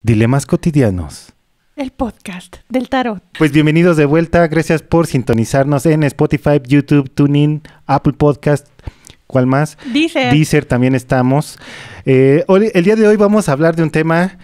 Dilemas cotidianos. El podcast del tarot. Pues bienvenidos de vuelta, gracias por sintonizarnos en Spotify, YouTube, TuneIn, Apple Podcast, ¿cuál más? Deezer también estamos. El día de hoy vamos a hablar de un tema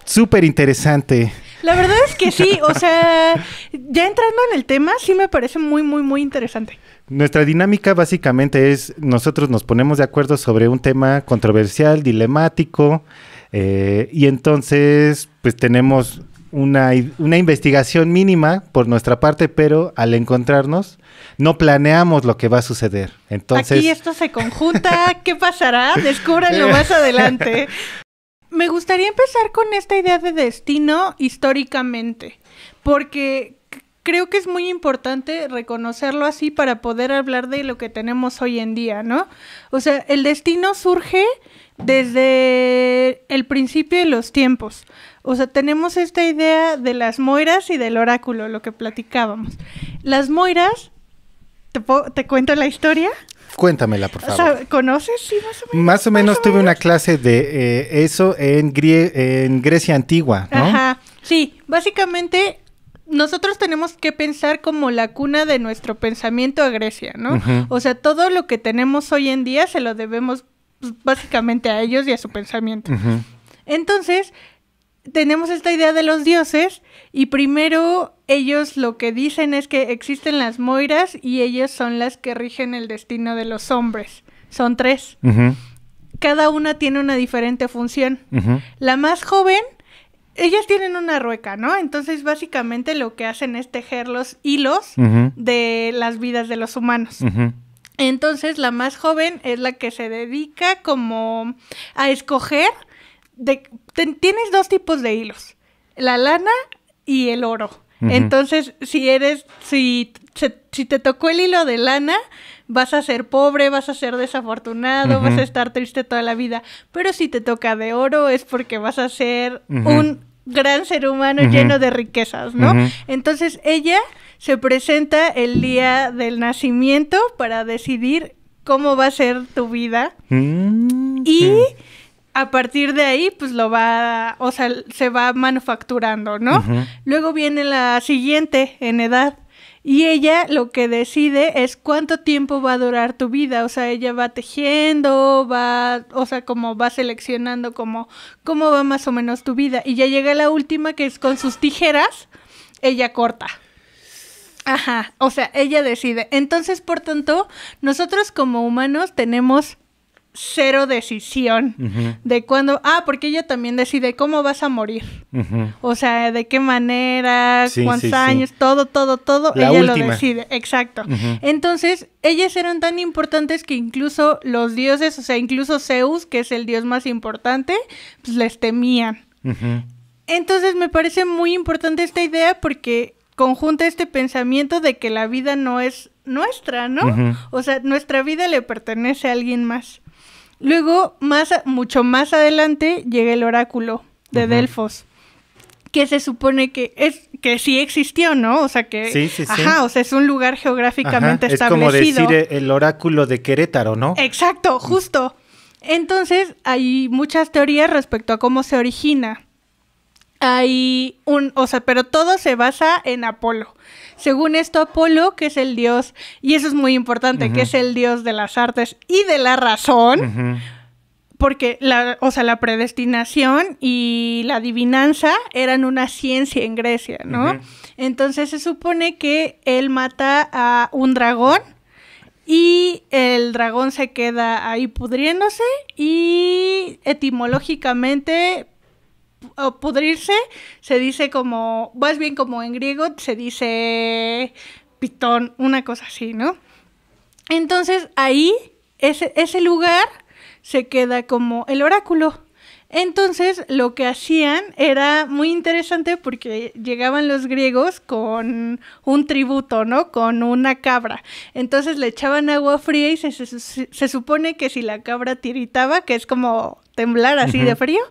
súper interesante. La verdad es que sí, o sea, ya entrando en el tema, sí me parece muy interesante. Nuestra dinámica básicamente es, nosotros nos ponemos de acuerdo sobre un tema controversial, dilemático, y entonces pues tenemos una investigación mínima por nuestra parte, pero al encontrarnos no planeamos lo que va a suceder. Entonces, aquí esto se conjunta, ¿qué pasará? Descúbranlo más adelante. Me gustaría empezar con esta idea de destino históricamente, porque creo que es muy importante reconocerlo así para poder hablar de lo que tenemos hoy en día, ¿no? O sea, el destino surge desde el principio de los tiempos. O sea, tenemos esta idea de las moiras y del oráculo, lo que platicábamos. Las moiras, ¿te cuento la historia? Cuéntamela, por favor. O sea, ¿conoces? Sí, más o menos. Más o menos tuve una clase de eso en Grecia antigua, ¿no? Ajá, sí, básicamente nosotros tenemos que pensar como la cuna de nuestro pensamiento a Grecia, ¿no? Uh-huh. O sea, todo lo que tenemos hoy en día se lo debemos pues, básicamente a ellos y a su pensamiento. Uh-huh. Entonces, tenemos esta idea de los dioses y primero ellos lo que dicen es que existen las moiras y ellas son las que rigen el destino de los hombres. Son 3. Uh-huh. Cada una tiene una diferente función. Uh-huh. La más joven, ellas tienen una rueca, ¿no? Entonces, básicamente lo que hacen es tejer los hilos uh-huh. de las vidas de los humanos. Uh-huh. Entonces, la más joven es la que se dedica como a escoger. Tienes 2 tipos de hilos, la lana y el oro. Uh-huh. Entonces, si te tocó el hilo de lana, vas a ser pobre, vas a ser desafortunado, uh-huh. vas a estar triste toda la vida. Pero si te toca de oro es porque vas a ser uh-huh. un gran ser humano uh-huh. lleno de riquezas, ¿no? Uh-huh. Entonces, ella se presenta el día del nacimiento para decidir cómo va a ser tu vida. Uh-huh. Y a partir de ahí, pues se va manufacturando, ¿no? Uh-huh. Luego viene la siguiente en edad. Y ella lo que decide es cuánto tiempo va a durar tu vida. O sea, ella va tejiendo, como va seleccionando cómo va más o menos tu vida. Y ya llega la última, que es con sus tijeras, ella corta. Ajá, o sea, ella decide. Entonces, por tanto, nosotros como humanos tenemos 0 decisión uh-huh. de cuándo... porque ella también decide cómo vas a morir. Uh-huh. O sea, de qué manera, cuántos años, todo, la ella última. Lo decide. Exacto. Uh-huh. Entonces, ellas eran tan importantes que incluso los dioses, o sea, incluso Zeus, que es el dios más importante, pues les temían. Uh-huh. Entonces, me parece muy importante esta idea porque conjunta este pensamiento de que la vida no es nuestra, ¿no? Uh-huh. O sea, nuestra vida le pertenece a alguien más. Luego, mucho más adelante, llega el oráculo de uh-huh. Delfos, que se supone que sí existió, ¿no? O sea que... Sí. Ajá, o sea, es un lugar geográficamente establecido. Es como decir el oráculo de Querétaro, ¿no? Exacto, justo. Entonces, hay muchas teorías respecto a cómo se origina. Pero todo se basa en Apolo. Según esto, Apolo, que es el dios, y eso es muy importante, uh-huh. que es el dios de las artes y de la razón, uh-huh. porque la predestinación y la adivinanza eran una ciencia en Grecia, ¿no? Uh-huh. Entonces se supone que él mata a un dragón y el dragón se queda ahí pudriéndose y etimológicamente... o pudrirse, se dice como, más bien como en griego, se dice pitón, una cosa así, ¿no? Entonces, ahí, ese lugar se queda como el oráculo. Entonces, lo que hacían era muy interesante porque llegaban los griegos con un tributo, ¿no? Con una cabra. Entonces, le echaban agua fría y se supone que si la cabra tiritaba, que es como temblar así uh-huh. de frío,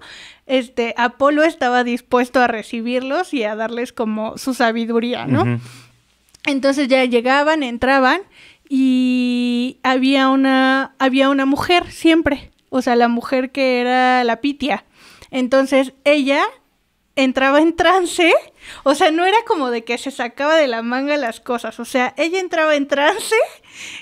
Apolo estaba dispuesto a recibirlos y a darles como su sabiduría, ¿no? Uh-huh. Entonces ya llegaban, entraban y había una mujer siempre, o sea, la mujer que era la Pitia. Entonces ella entraba en trance, o sea, no era como de que se sacaba de la manga las cosas, o sea, ella entraba en trance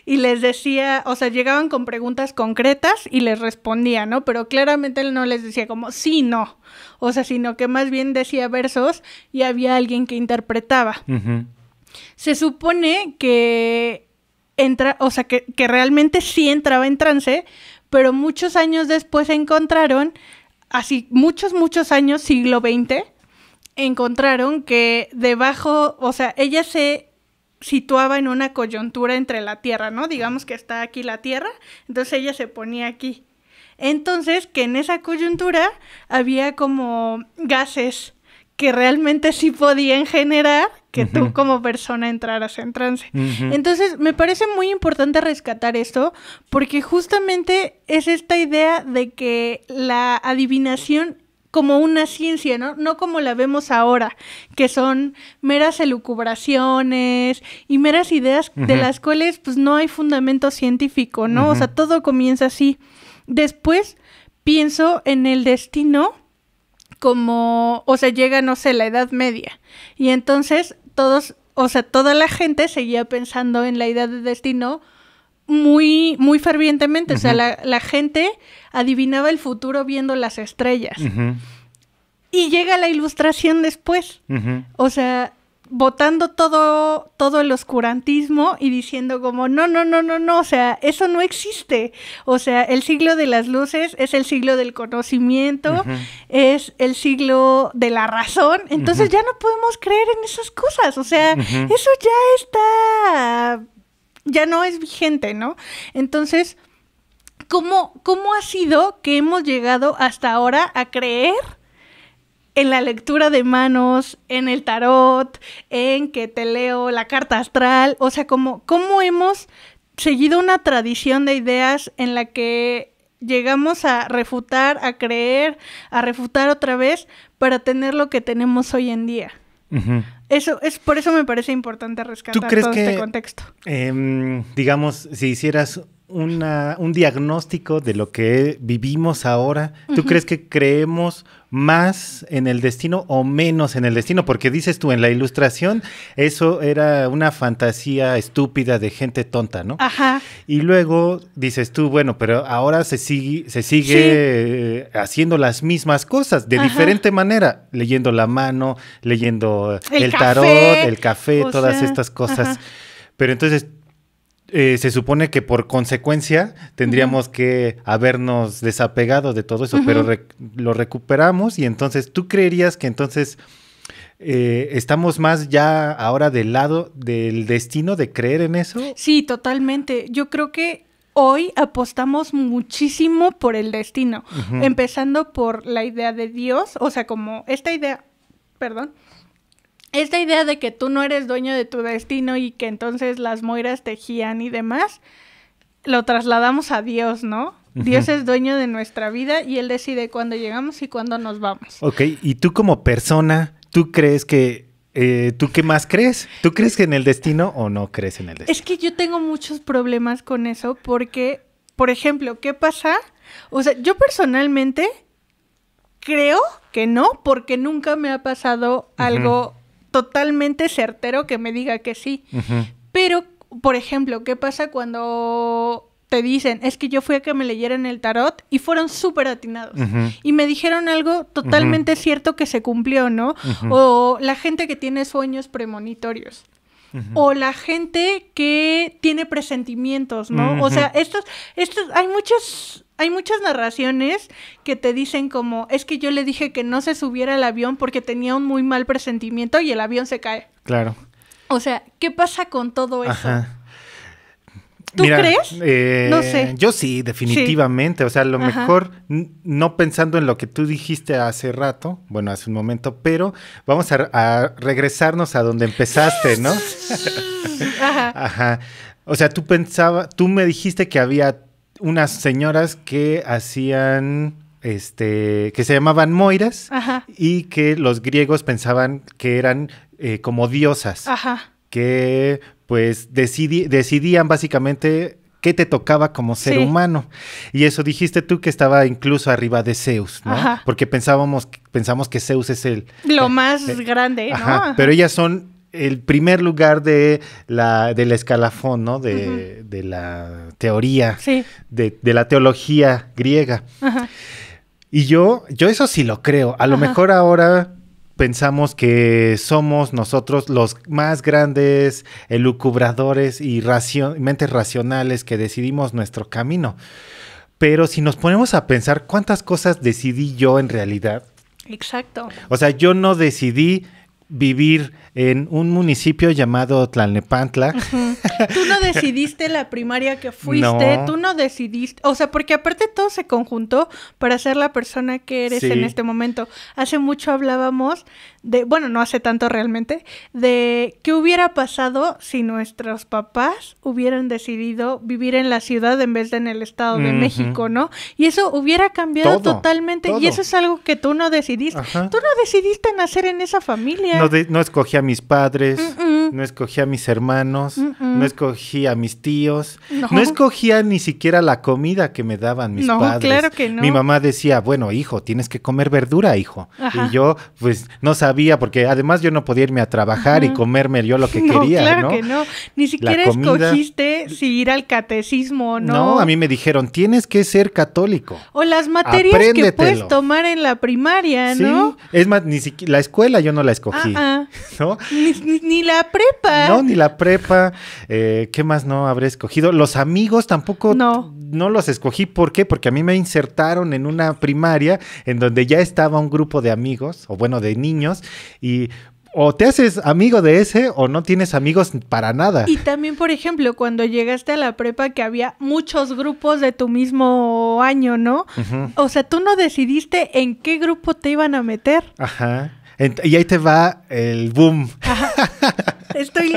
y les decía, o sea, llegaban con preguntas concretas y les respondía, ¿no? Pero claramente él no les decía como, sí, no, o sea, sino que más bien decía versos y había alguien que interpretaba. Uh-huh. Se supone que o sea, que realmente sí entraba en trance, pero muchos años después encontraron, así muchos años, siglo XX, encontraron que debajo, o sea, ella se situaba en una coyuntura entre la Tierra, ¿no? Digamos que está aquí la Tierra, entonces ella se ponía aquí. Entonces, que en esa coyuntura había como gases que realmente sí podían generar que tú como persona entraras en trance. Entonces, me parece muy importante rescatar esto, porque justamente es esta idea de que la adivinación como una ciencia, ¿no? No como la vemos ahora, que son meras elucubraciones y meras ideas de las cuales pues no hay fundamento científico, ¿no? O sea, todo comienza así. Después pienso en el destino como, o sea, llega, no sé, la Edad Media. Y entonces todos, o sea, toda la gente seguía pensando en la idea de destino muy, muy fervientemente. O sea, la gente adivinaba el futuro viendo las estrellas. Y llega la Ilustración después. O sea, botando todo el oscurantismo y diciendo como, no, o sea, eso no existe. O sea, el siglo de las luces es el siglo del conocimiento, es el siglo de la razón, entonces ya no podemos creer en esas cosas, o sea, eso ya está, ya no es vigente, ¿no? Entonces, ¿cómo ha sido que hemos llegado hasta ahora a creer en la lectura de manos, en el tarot, en que te leo la carta astral? O sea, ¿cómo hemos seguido una tradición de ideas en la que llegamos a refutar, a creer, a refutar otra vez para tener lo que tenemos hoy en día? Eso es, por eso me parece importante rescatar todo este contexto. Digamos, si hicieras un diagnóstico de lo que vivimos ahora, ¿tú crees que creemos más en el destino o menos en el destino? Porque dices tú, en la Ilustración, eso era una fantasía estúpida de gente tonta, ¿no? Ajá. Y luego dices tú, bueno, pero ahora se sigue haciendo las mismas cosas de diferente manera, leyendo la mano, leyendo el tarot, el café, todas estas cosas. Pero entonces se supone que por consecuencia tendríamos que habernos desapegado de todo eso, pero lo recuperamos y entonces, ¿tú creerías que entonces estamos más ya ahora del lado del destino, de creer en eso? Sí, totalmente. Yo creo que hoy apostamos muchísimo por el destino, empezando por la idea de Dios, o sea, como esta idea de que tú no eres dueño de tu destino y que entonces las moiras te guían y demás, lo trasladamos a Dios, ¿no? Dios es dueño de nuestra vida y Él decide cuándo llegamos y cuándo nos vamos. Ok, y tú como persona, ¿tú crees que, tú qué más crees? ¿Tú crees en el destino o no crees en el destino? Es que yo tengo muchos problemas con eso porque, por ejemplo, ¿qué pasa? O sea, yo personalmente creo que no, porque nunca me ha pasado algo totalmente certero que me diga que sí. Pero, por ejemplo, ¿qué pasa cuando te dicen, es que yo fui a que me leyeran el tarot y fueron súper atinados? Y me dijeron algo totalmente cierto que se cumplió, ¿no? O la gente que tiene sueños premonitorios. O la gente que tiene presentimientos, ¿no? O sea, hay muchas narraciones que te dicen como, es que yo le dije que no se subiera al avión porque tenía un muy mal presentimiento y el avión se cae. Claro. O sea, ¿qué pasa con todo eso? ¿Tú crees? No sé. Yo sí, definitivamente. Sí. O sea, a lo mejor, no pensando en lo que tú dijiste hace rato, bueno, hace un momento, pero vamos a regresarnos a donde empezaste, ¿no? O sea, tú me dijiste que había unas señoras que hacían, que se llamaban moiras y que los griegos pensaban que eran como diosas. Que pues decidían básicamente qué te tocaba como ser humano. Y eso dijiste tú que estaba incluso arriba de Zeus, ¿no? Ajá. Porque pensamos que Zeus es lo más grande, ¿no? Ajá. Pero ellas son el primer lugar del escalafón, ¿no? De la teoría, de la teología griega. Ajá. Y yo eso sí lo creo. A lo mejor ahora pensamos que somos nosotros los más grandes elucubradores y mentes racionales que decidimos nuestro camino. Pero si nos ponemos a pensar cuántas cosas decidí yo en realidad. Exacto. O sea, yo no decidí vivir en un municipio llamado Tlalnepantla. Tú no decidiste la primaria que fuiste, tú no decidiste, o sea, porque aparte todo se conjuntó para ser la persona que eres en este momento. Hace mucho hablábamos de, bueno, no hace tanto realmente, de qué hubiera pasado si nuestros papás hubieran decidido vivir en la ciudad en vez de en el Estado de México, ¿no? Y eso hubiera cambiado totalmente, y eso es algo que tú no decidiste. Ajá. Tú no decidiste nacer en esa familia. No escogí a mis padres, no escogí a mis hermanos, no escogí a mis tíos, no escogía ni siquiera la comida que me daban mis padres. No, claro que no. Mi mamá decía, bueno, hijo, tienes que comer verdura, hijo. Ajá. Y yo, pues, no sabía, porque además yo no podía irme a trabajar y comerme yo lo que quería, claro que no. Ni siquiera escogiste si ir al catecismo o no. No, a mí me dijeron, tienes que ser católico. O las materias que puedes tomar en la primaria, ¿no? Sí, es más, ni siquiera la escuela yo no la escogí. ¿No? Ni la prepa. No, ni la prepa. ¿Qué más no habré escogido? Los amigos tampoco no los escogí. ¿Por qué? Porque a mí me insertaron en una primaria en donde ya estaba un grupo de amigos, o bueno, de niños, y o te haces amigo de ese o no tienes amigos para nada. Y también, por ejemplo, cuando llegaste a la prepa que había muchos grupos de tu mismo año, ¿no? O sea, tú no decidiste en qué grupo te iban a meter. Ajá. Y ahí te va el boom. Ajá. ¿Estoy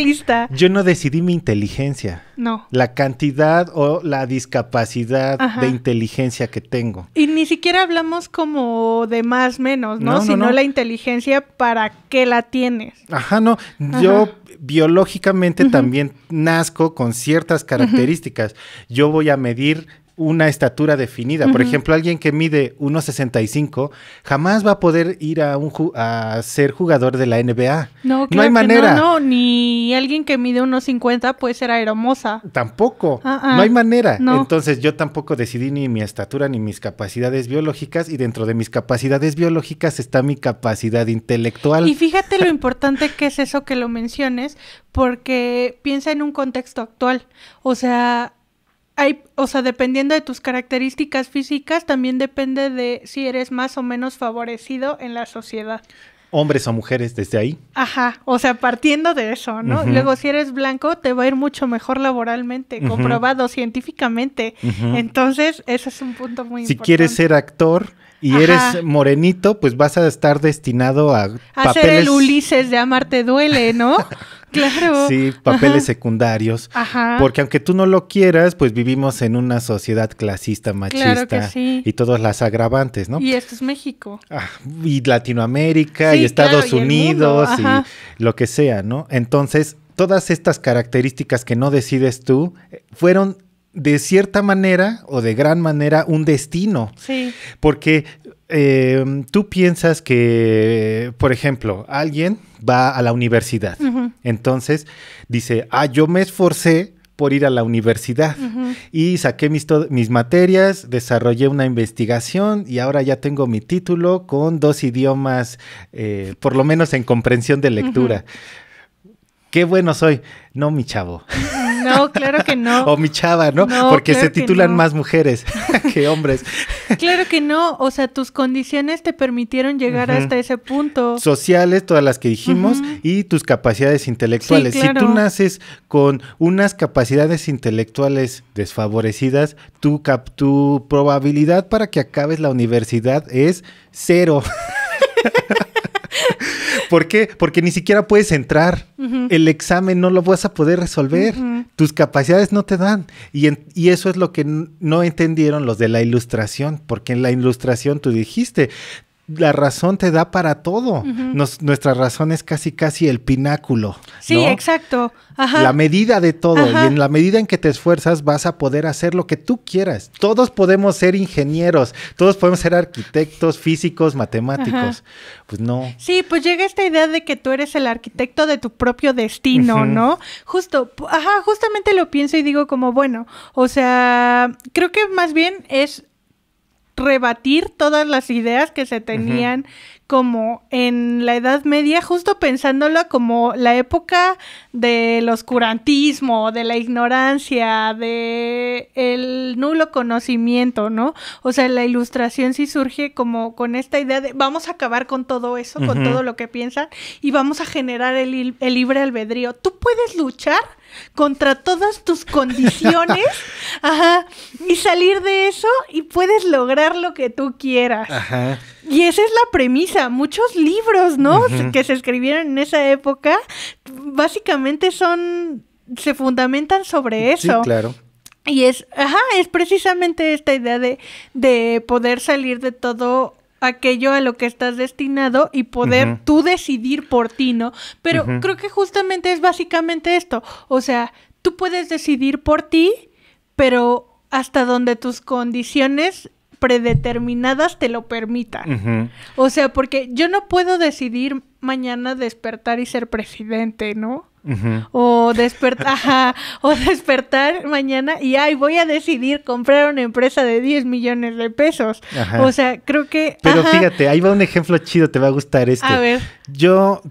lista? Yo no decidí mi inteligencia. No. La cantidad o la discapacidad de inteligencia que tengo. Y ni siquiera hablamos como de más menos, ¿no? Sino la inteligencia, ¿para qué la tienes? Ajá, no. Yo biológicamente también nazco con ciertas características. Yo voy a medir una estatura definida. Por ejemplo, alguien que mide 1.65 jamás va a poder ir a ser jugador de la NBA. No, claro, no hay manera. No, ni alguien que mide 1.50 puede ser aeromoza. Tampoco. No hay manera. No. Entonces, yo tampoco decidí ni mi estatura ni mis capacidades biológicas, y dentro de mis capacidades biológicas está mi capacidad intelectual. Y fíjate lo importante que es eso que lo menciones, porque piensa en un contexto actual. O sea, dependiendo de tus características físicas, también depende de si eres más o menos favorecido en la sociedad. Hombres o mujeres, desde ahí. Ajá, o sea, partiendo de eso, ¿no? Luego, si eres blanco, te va a ir mucho mejor laboralmente, comprobado científicamente. Entonces, ese es un punto muy importante. Si quieres ser actor y eres morenito, pues vas a estar destinado a papeles... ser el Ulises de Amarte Duele, ¿no? Claro. Sí, papeles secundarios. Ajá. Porque aunque tú no lo quieras, pues vivimos en una sociedad clasista, machista. Claro que sí. Y todas las agravantes, ¿no? Y esto es México. Y Latinoamérica, y Estados Unidos, y lo que sea, ¿no? Entonces, todas estas características que no decides tú, fueron de cierta manera o de gran manera un destino. Sí. Porque tú piensas que, por ejemplo, alguien va a la universidad. Entonces dice, yo me esforcé por ir a la universidad y saqué mis materias, desarrollé una investigación y ahora ya tengo mi título con 2 idiomas, por lo menos en comprensión de lectura. ¡Qué bueno soy! No, mi chavo. No, claro que no. O mi chava, ¿no? Porque claro se titulan más mujeres que hombres. Claro que no. O sea, tus condiciones te permitieron llegar hasta ese punto. Sociales, todas las que dijimos, y tus capacidades intelectuales. Sí, claro. Si tú naces con unas capacidades intelectuales desfavorecidas, tu probabilidad para que acabes la universidad es 0. ¿Por qué? Porque ni siquiera puedes entrar. El examen no lo vas a poder resolver. Tus capacidades no te dan. Y eso es lo que no entendieron los de la Ilustración. Porque en la Ilustración tú dijiste, la razón te da para todo. Nuestra razón es casi el pináculo. Sí, ¿no? Exacto. Ajá. La medida de todo. Ajá. Y en la medida en que te esfuerzas vas a poder hacer lo que tú quieras. Todos podemos ser ingenieros, todos podemos ser arquitectos, físicos, matemáticos. Ajá. Pues no. Sí, pues llega esta idea de que tú eres el arquitecto de tu propio destino, ¿no? Justamente lo pienso y digo como, bueno, o sea, creo que más bien es rebatir todas las ideas que se tenían como en la Edad Media, justo pensándolo como la época del oscurantismo, de la ignorancia, de el nulo conocimiento, ¿no? O sea, la Ilustración sí surge como con esta idea de vamos a acabar con todo eso, con todo lo que piensan, y vamos a generar el libre albedrío. Tú puedes luchar contra todas tus condiciones, y salir de eso y puedes lograr lo que tú quieras. Ajá. Y esa es la premisa. Muchos libros, ¿no? Que se escribieron en esa época, básicamente se fundamentan sobre eso. Sí, claro. Y es precisamente esta idea de poder salir de todo aquello a lo que estás destinado y poder tú decidir por ti, ¿no? Pero creo que justamente es básicamente esto. O sea, tú puedes decidir por ti, pero hasta donde tus condiciones predeterminadas te lo permitan. O sea, porque yo no puedo decidir mañana despertar y ser presidente, ¿no? O despertar mañana y voy a decidir comprar una empresa de 10 millones de pesos. O sea, creo que... Pero fíjate, ahí va un ejemplo chido, te va a gustar este. A ver.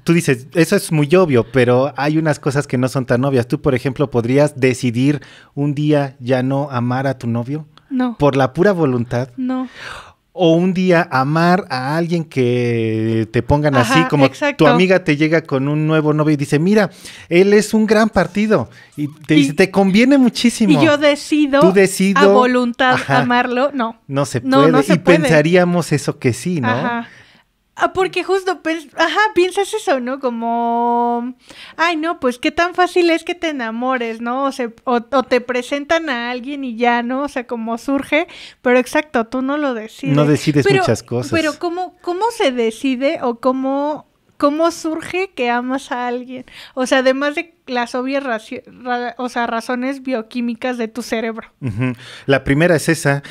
Tú dices, eso es muy obvio, pero hay unas cosas que no son tan obvias. Tú, por ejemplo, ¿podrías decidir un día ya no amar a tu novio? No. ¿Por la pura voluntad? No. O un día amar a alguien que te pongan así, como exacto. Tu amiga te llega con un nuevo novio y dice, mira, él es un gran partido. Y te dice, te conviene muchísimo. Y yo decido a voluntad amarlo. No. No se puede. No se puede. Pensaríamos eso que sí, ¿no? Porque justo, piensas eso, ¿no? Como, no, pues qué tan fácil es que te enamores, ¿no? O te presentan a alguien y ya, ¿no? O sea, como surge, pero exacto, tú no lo decides. No decides muchas cosas. Pero ¿cómo se decide o cómo surge que amas a alguien? O sea, además de las obvias razones bioquímicas de tu cerebro. La primera es esa.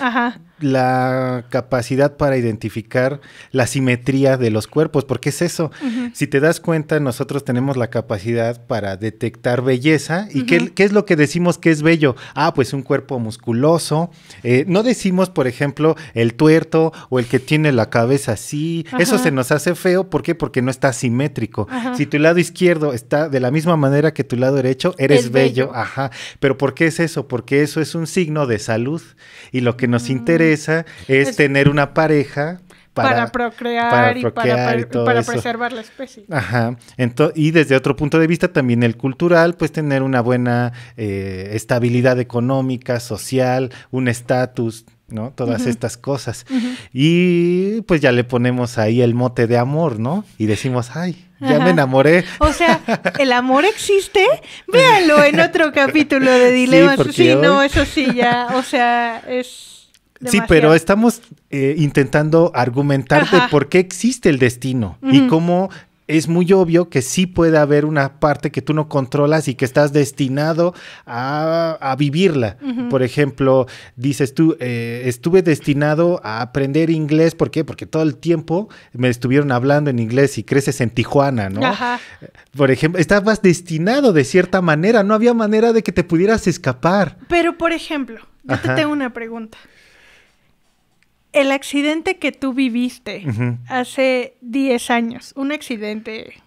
La capacidad para identificar la simetría de los cuerpos, porque es eso. Si te das cuenta, nosotros tenemos la capacidad para detectar belleza. ¿Y qué es lo que decimos que es bello? Pues un cuerpo musculoso. No decimos, por ejemplo, el tuerto o el que tiene la cabeza así. Eso se nos hace feo. ¿Por qué? Porque no está simétrico. Si tu lado izquierdo está de la misma manera que tu lado derecho, eres bello. Pero ¿por qué es eso? Porque eso es un signo de salud. Y lo que nos interesa es tener una pareja para procrear y para preservar la especie. Y desde otro punto de vista también el cultural, pues tener una buena estabilidad económica, social, un estatus, ¿no? Todas estas cosas. Y pues ya le ponemos ahí el mote de amor, ¿no? Y decimos, ya me enamoré. O sea, ¿el amor existe? Véanlo en otro capítulo de Dilemas. Eso sí, ya, o sea, es... demasiado. Sí, pero estamos intentando argumentar de por qué existe el destino y cómo es muy obvio que sí puede haber una parte que tú no controlas y que estás destinado a vivirla. Por ejemplo, dices tú, estuve destinado a aprender inglés. ¿Por qué? Porque todo el tiempo me estuvieron hablando en inglés y creces en Tijuana, ¿no? Por ejemplo, estabas destinado de cierta manera, no había manera de que te pudieras escapar. Pero, por ejemplo, yo te tengo una pregunta. El accidente que tú viviste hace 10 años, un accidente,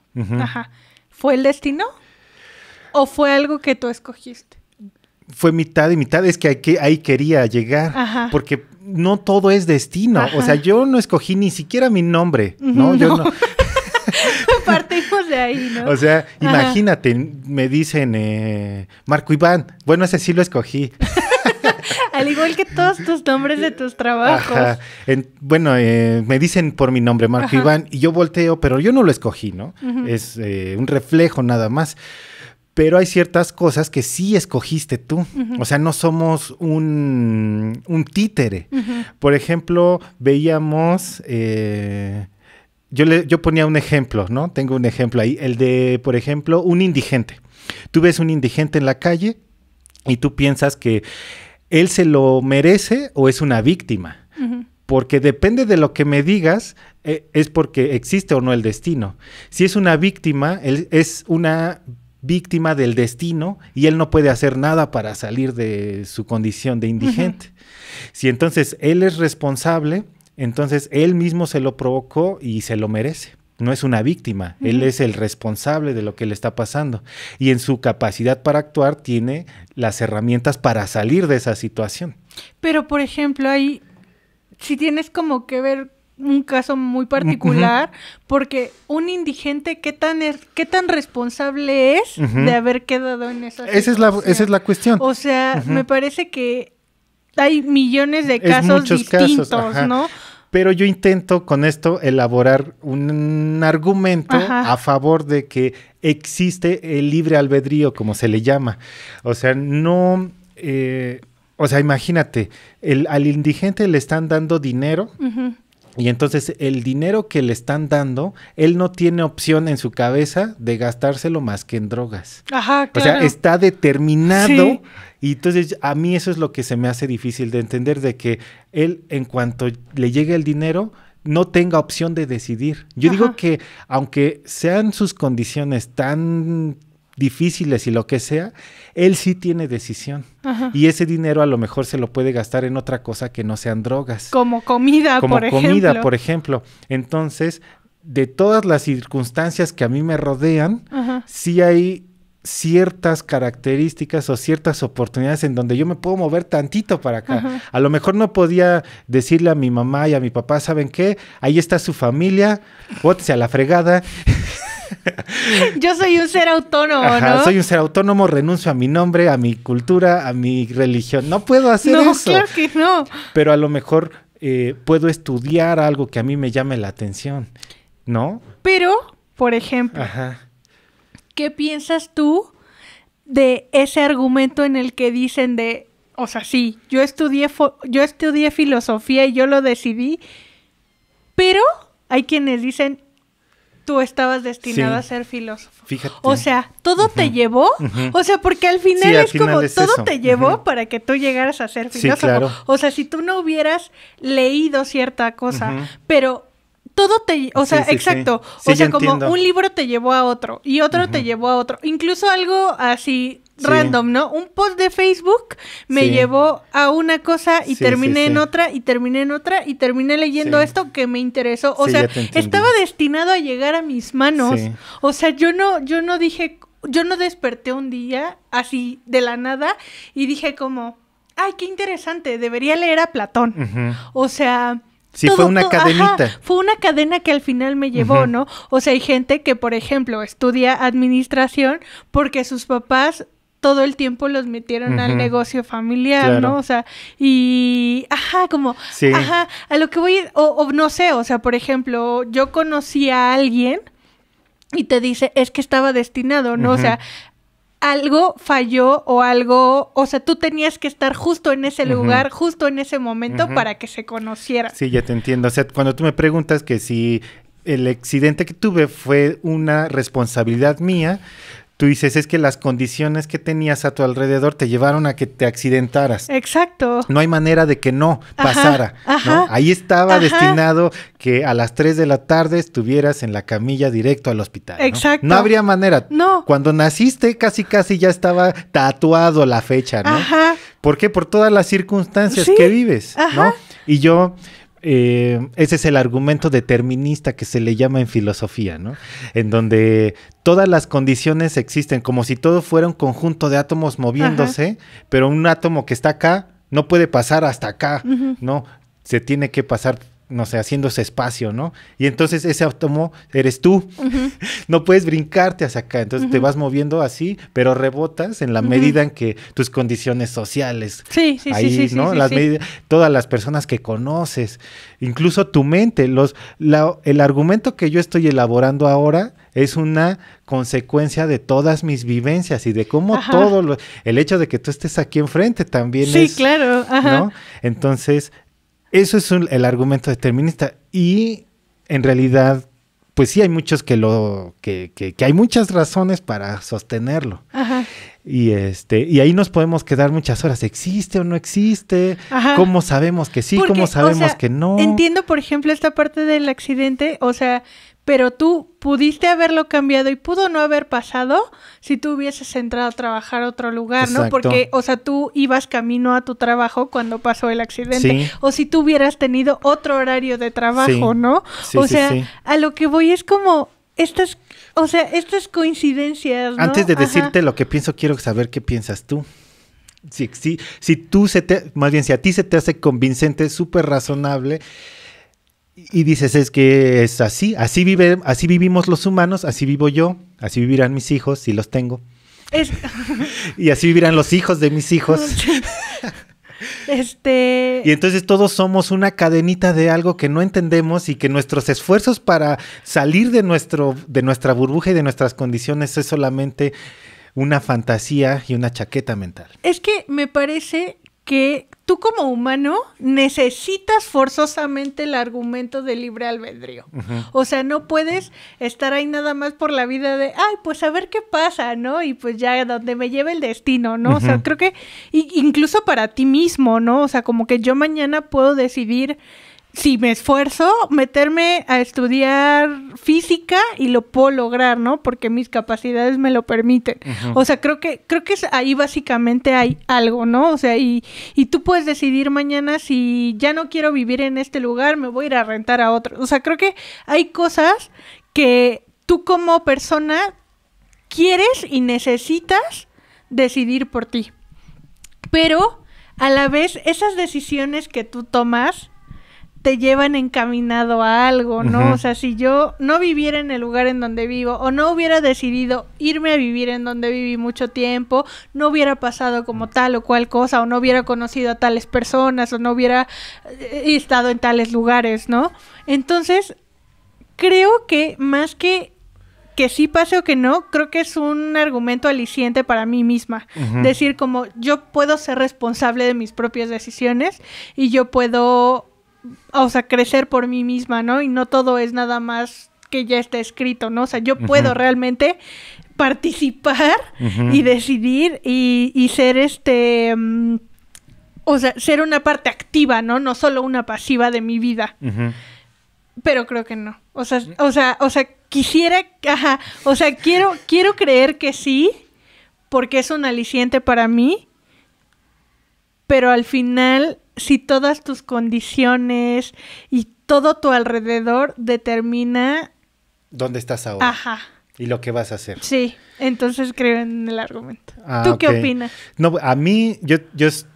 ¿fue el destino? ¿O fue algo que tú escogiste? Fue mitad y mitad, es que ahí quería llegar, porque no todo es destino. O sea, yo no escogí ni siquiera mi nombre, ¿no? Yo no. Partimos de ahí, ¿no? O sea, imagínate, me dicen Marco Iván, bueno, ese sí lo escogí. Al igual que todos tus nombres de tus trabajos. Me dicen por mi nombre, Marco Iván, y yo volteo, pero yo no lo escogí, ¿no? Es un reflejo nada más. Pero hay ciertas cosas que sí escogiste tú. O sea, no somos un títere. Por ejemplo, veíamos... Yo ponía un ejemplo, ¿no? Tengo un ejemplo ahí. El de, por ejemplo, un indigente. Tú ves un indigente en la calle y tú piensas que él se lo merece o es una víctima. Porque depende de lo que me digas, es porque existe o no el destino. Si es una víctima, él es una víctima del destino y él no puede hacer nada para salir de su condición de indigente. Si entonces él es responsable, entonces él mismo se lo provocó y se lo merece. No es una víctima, él es el responsable de lo que le está pasando. Y en su capacidad para actuar tiene las herramientas para salir de esa situación. Pero, por ejemplo, ahí, si tienes como que ver un caso muy particular, porque un indigente, ¿qué tan responsable es de haber quedado en esa situación? Esa es la cuestión. O sea, me parece que hay millones de casos distintos, ¿no? Pero yo intento con esto elaborar un argumento a favor de que existe el libre albedrío, como se le llama. O sea, no... o sea, imagínate, al indigente le están dando dinero... Y entonces el dinero que le están dando, él no tiene opción en su cabeza de gastárselo más que en drogas. Ajá, claro. O sea, está determinado. Sí. Y entonces a mí eso es lo que se me hace difícil de entender, de que él, en cuanto le llegue el dinero, no tenga opción de decidir. Yo digo que aunque sean sus condiciones tan difíciles y lo que sea, él sí tiene decisión. Y ese dinero a lo mejor se lo puede gastar en otra cosa que no sean drogas. Como comida, por ejemplo. Entonces, de todas las circunstancias que a mí me rodean, sí hay ciertas características o ciertas oportunidades en donde yo me puedo mover tantito para acá. A lo mejor no podía decirle a mi mamá y a mi papá, ¿saben qué? Ahí está su familia, bótese a la fregada. Yo soy un ser autónomo, ¿no? Soy un ser autónomo, renuncio a mi nombre, a mi cultura, a mi religión. No puedo hacer eso. No, claro que no. Pero a lo mejor puedo estudiar algo que a mí me llame la atención, ¿no? Pero, por ejemplo, ¿qué piensas tú de ese argumento en el que dicen de, o sea, sí, yo estudié filosofía y yo lo decidí, pero hay quienes dicen, tú estabas destinado a ser filósofo. Fíjate. O sea, ¿todo te llevó? O sea, porque al final es como, todo te llevó para que tú llegaras a ser filósofo. Sí, claro. O sea, si tú no hubieras leído cierta cosa, pero todo te... O sea, exacto. Sí, o sea, como un libro te llevó a otro y otro te llevó a otro. Incluso algo así... random, ¿no? Un post de Facebook me llevó a una cosa y terminé en otra y terminé en otra y terminé leyendo esto que me interesó. O sea, estaba destinado a llegar a mis manos. O sea, yo no dije, yo no desperté un día así de la nada y dije como, ay, qué interesante, debería leer a Platón. O sea... Sí, fue una cadenita. Fue una cadena que al final me llevó, ¿no? O sea, hay gente que, por ejemplo, estudia administración porque sus papás todo el tiempo los metieron al negocio familiar, ¿no? O sea, y... a lo que voy... O no sé, o sea, por ejemplo, yo conocí a alguien y te dice, es que estaba destinado, ¿no? O sea... algo falló o algo, o sea, tú tenías que estar justo en ese lugar, justo en ese momento para que se conociera. Sí, ya te entiendo. O sea, cuando tú me preguntas que si el accidente que tuve fue una responsabilidad mía, tú dices, es que las condiciones que tenías a tu alrededor te llevaron a que te accidentaras. Exacto. No hay manera de que no pasara, ¿no? Ahí estaba destinado que a las 3 de la tarde estuvieras en la camilla directo al hospital, ¿no? Exacto. No habría manera. No. Cuando naciste casi ya estaba tatuado la fecha, ¿no? ¿Por qué? Por todas las circunstancias que vives, ¿no? Y yo... ese es el argumento determinista que se le llama en filosofía, ¿no? En donde todas las condiciones existen, como si todo fuera un conjunto de átomos moviéndose, pero un átomo que está acá no puede pasar hasta acá, ¿no? Se tiene que pasar no sé, haciendo ese espacio, ¿no? Y entonces ese átomo eres tú. No puedes brincarte hacia acá. Entonces te vas moviendo así, pero rebotas en la medida en que tus condiciones sociales. Sí, ahí, ¿no? Todas las personas que conoces, incluso tu mente. El argumento que yo estoy elaborando ahora es una consecuencia de todas mis vivencias y de cómo el hecho de que tú estés aquí enfrente también es... Sí, claro. ¿no? Entonces... Eso es el argumento determinista y en realidad, pues sí hay muchos que hay muchas razones para sostenerlo. Ajá. Y ahí nos podemos quedar muchas horas. ¿Existe o no existe? Ajá. ¿Cómo sabemos que sí? ¿Cómo sabemos que no? Entiendo, por ejemplo, esta parte del accidente, o sea, pero tú pudiste haberlo cambiado y pudo no haber pasado si tú hubieses entrado a trabajar a otro lugar, ¿no? Exacto. Porque, o sea, tú ibas camino a tu trabajo cuando pasó el accidente. Sí. O si tú hubieras tenido otro horario de trabajo, Sí. ¿no? Sí, o sea, sí. a lo que voy es como estas coincidencias, ¿no? Antes de decirte lo que pienso, quiero saber qué piensas tú. Si tú más bien si a ti se te hace convincente, súper razonable, y dices, es que es así vivimos los humanos, así vivo yo, así vivirán mis hijos, si los tengo. Y así vivirán los hijos de mis hijos. Y entonces todos somos una cadenita de algo que no entendemos y que nuestros esfuerzos para salir de nuestra burbuja y de nuestras condiciones es solamente una fantasía y una chaqueta mental. Es que me parece que tú como humano necesitas forzosamente el argumento de libre albedrío. O sea, no puedes estar ahí nada más por la vida de, ay, pues a ver qué pasa, ¿no? Y pues ya donde me lleve el destino, ¿no? O sea, creo que incluso para ti mismo, ¿no? O sea, como que yo mañana puedo decidir, si me esfuerzo, meterme a estudiar física y lo puedo lograr, ¿no? Porque mis capacidades me lo permiten. O sea, creo que ahí básicamente hay algo, ¿no? O sea, y tú puedes decidir mañana si ya no quiero vivir en este lugar, me voy a ir a rentar a otro. O sea, creo que hay cosas que tú como persona quieres y necesitas decidir por ti. Pero a la vez, esas decisiones que tú tomas te llevan encaminado a algo, ¿no? O sea, si yo no viviera en el lugar en donde vivo o no hubiera decidido irme a vivir en donde viví mucho tiempo, no hubiera pasado como tal o cual cosa, o no hubiera conocido a tales personas, o no hubiera estado en tales lugares, ¿no? Entonces, creo que más que sí pase o que no, creo que es un argumento aliciente para mí misma. Decir como, yo puedo ser responsable de mis propias decisiones y yo puedo, o sea, crecer por mí misma, ¿no? Y no todo es nada más que ya está escrito, ¿no? O sea, yo puedo realmente participar y decidir y ser o sea, ser una parte activa, ¿no? No solo una pasiva de mi vida. Pero creo que no. O sea, quisiera, o sea, quiero creer que sí, porque es un aliciente para mí, pero al final, si todas tus condiciones y todo tu alrededor determina ¿dónde estás ahora? Ajá. Y lo que vas a hacer. Sí, entonces creo en el argumento. ¿Tú qué opinas? No, a mí, yo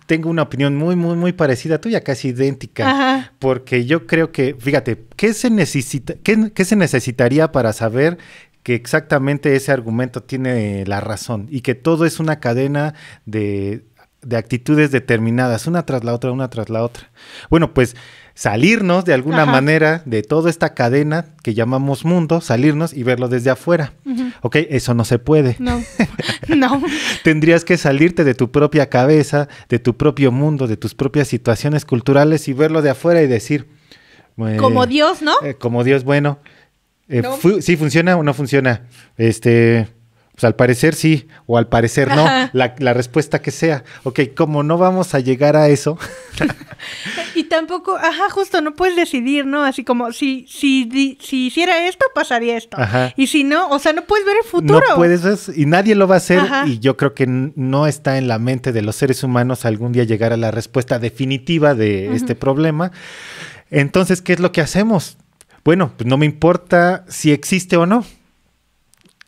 tengo una opinión muy, muy, muy parecida a tuya, casi idéntica. Ajá. Porque yo creo que, fíjate, ¿qué se necesitaría para saber que exactamente ese argumento tiene la razón? Y que todo es una cadena de actitudes determinadas, una tras la otra, una tras la otra. Bueno, pues salirnos de alguna manera de toda esta cadena que llamamos mundo, salirnos y verlo desde afuera. ¿Ok? Eso no se puede. No, no. Tendrías que salirte de tu propia cabeza, de tu propio mundo, de tus propias situaciones culturales y verlo de afuera y decir... como Dios, ¿no? Como Dios, bueno. No. ¿Sí funciona o no funciona? Pues al parecer sí, o al parecer no, la respuesta que sea. Ok, como no vamos a llegar a eso. Y tampoco, justo, no puedes decidir, ¿no? Así como, si hiciera esto, pasaría esto. Y si no, o sea, no puedes ver el futuro. No puedes, y nadie lo va a hacer. Y yo creo que no está en la mente de los seres humanos algún día llegar a la respuesta definitiva de este problema. Entonces, ¿qué es lo que hacemos? Bueno, pues no me importa si existe o no.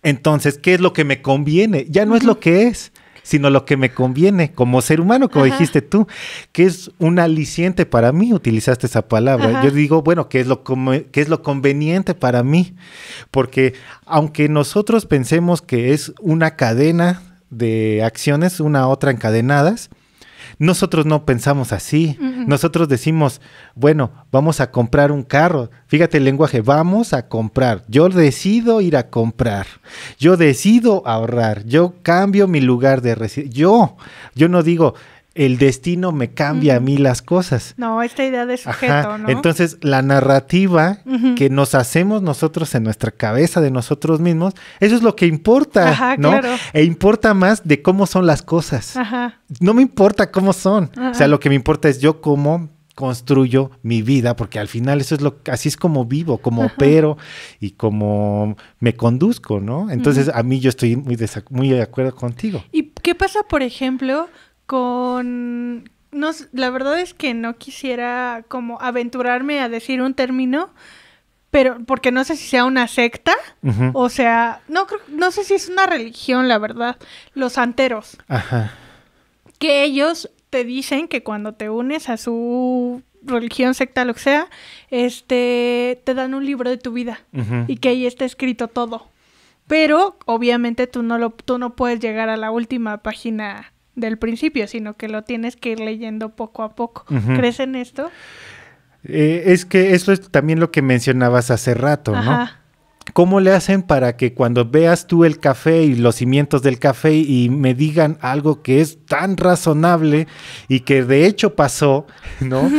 Entonces, ¿qué es lo que me conviene? Ya no es lo que es. sino lo que me conviene como ser humano, como dijiste tú, que es un aliciente para mí, utilizaste esa palabra. Yo digo, bueno, ¿qué es lo conveniente para mí? Porque aunque nosotros pensemos que es una cadena de acciones, una a otra encadenadas, nosotros no pensamos así. Nosotros decimos, bueno, vamos a comprar un carro. Fíjate el lenguaje, vamos a comprar. Yo decido ir a comprar. Yo decido ahorrar. Yo cambio mi lugar de residencia. Yo no digo, el destino me cambia a mí las cosas. No, esta idea de sujeto, ¿no? Entonces, la narrativa que nos hacemos nosotros en nuestra cabeza de nosotros mismos, eso es lo que importa, ¿no? Claro. E importa más de cómo son las cosas. No me importa cómo son. O sea, lo que me importa es yo cómo construyo mi vida, porque al final eso es así es como vivo, como opero y como me conduzco, ¿no? Entonces, a mí yo estoy muy de acuerdo contigo. ¿Y qué pasa, por ejemplo, la verdad es que no quisiera como aventurarme a decir un término, pero porque no sé si sea una secta, o sea, no sé si es una religión, la verdad, los santeros, que ellos te dicen que cuando te unes a su religión, secta, lo que sea, te dan un libro de tu vida y que ahí está escrito todo, pero obviamente tú no puedes llegar a la última página del principio, sino que lo tienes que ir leyendo poco a poco. ¿Crees en esto? Es que eso es también lo que mencionabas hace rato, ¿no? ¿Cómo le hacen para que cuando veas tú el café y los cimientos del café y me digan algo que es tan razonable y que de hecho pasó, ¿no?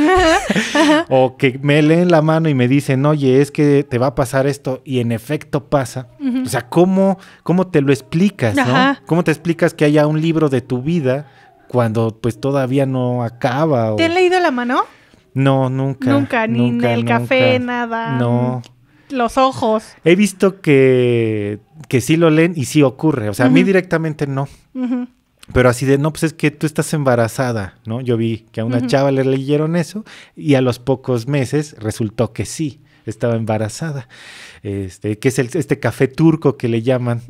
O que me leen la mano y me dicen, oye, es que te va a pasar esto y en efecto pasa. O sea, ¿cómo te lo explicas, no? ¿Cómo te explicas que haya un libro de tu vida cuando pues todavía no acaba? ¿Te han leído la mano? No, nunca. Nunca, ni en el café, nada. No. Los ojos. He visto que sí lo leen y sí ocurre. O sea, a mí directamente no. Pero así de, no, pues es que tú estás embarazada, ¿no? Yo vi que a una chava le leyeron eso y a los pocos meses resultó que sí, estaba embarazada. Que es este café turco que le llaman,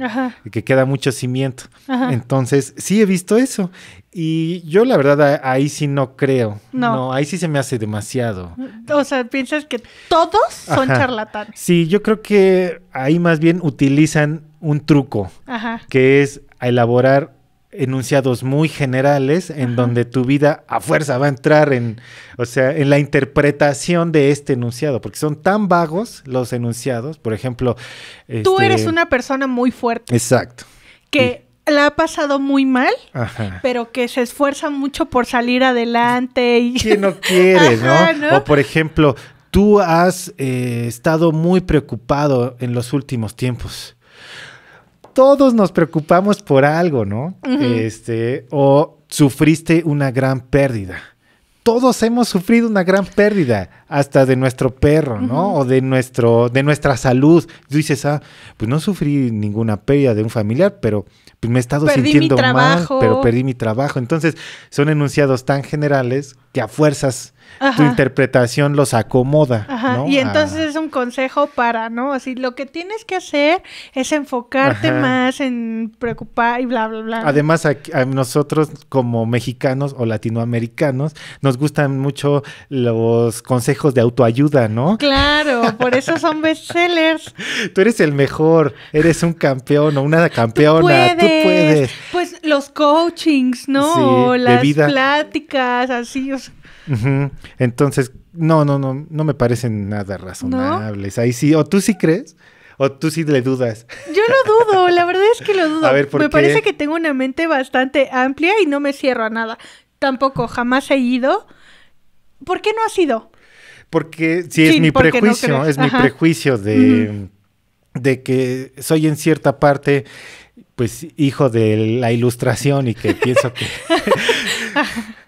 que queda mucho cimiento. Entonces, sí he visto eso. Y yo la verdad ahí sí no creo. No, ahí sí se me hace demasiado. O sea, ¿piensas que todos son charlatanes? Sí, yo creo que ahí más bien utilizan un truco, que es elaborar enunciados muy generales en donde tu vida a fuerza va a entrar en la interpretación de este enunciado, porque son tan vagos los enunciados. Por ejemplo, tú eres una persona muy fuerte. Exacto. Que la ha pasado muy mal, pero que se esfuerza mucho por salir adelante. Y ¿quién no quiere, ¿no? O por ejemplo, tú has estado muy preocupado en los últimos tiempos. Todos nos preocupamos por algo, ¿no? O sufriste una gran pérdida. Todos hemos sufrido una gran pérdida, hasta de nuestro perro, ¿no? O de nuestra salud. Tú dices, pues no sufrí ninguna pérdida de un familiar, pero pues me he estado sintiendo mal, pero perdí mi trabajo. Entonces, son enunciados tan generales que a fuerzas tu interpretación los acomoda, ¿no? Y entonces es un consejo ¿no? Así, lo que tienes que hacer es enfocarte más en preocupar y bla, bla, bla. Además, a nosotros como mexicanos o latinoamericanos nos gustan mucho los consejos de autoayuda, ¿no? Claro, por eso son bestsellers. Tú eres el mejor, eres un campeón o una campeona, tú puedes. Pues los coachings, ¿no? Sí, o las vida. Pláticas, así, o sea. Entonces, no me parecen nada razonables. ¿No? Ahí sí, ¿o tú sí crees? ¿O tú sí le dudas? Yo lo dudo, la verdad es que lo dudo. A ver, ¿por qué? Me parece que tengo una mente bastante amplia y no me cierro a nada. Tampoco, jamás he ido. ¿Por qué no has ido? Porque es mi prejuicio, no mi prejuicio de que soy en cierta parte, pues, hijo de la ilustración y que pienso que...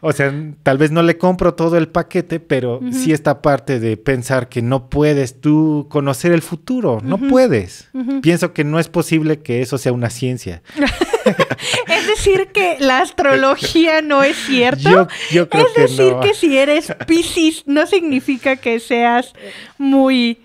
O sea, tal vez no le compro todo el paquete, pero sí esta parte de pensar que no puedes tú conocer el futuro, no puedes. Pienso que no es posible que eso sea una ciencia. Es decir, que la astrología no es cierto. Yo creo que no. Es decir, que si eres Piscis no significa que seas muy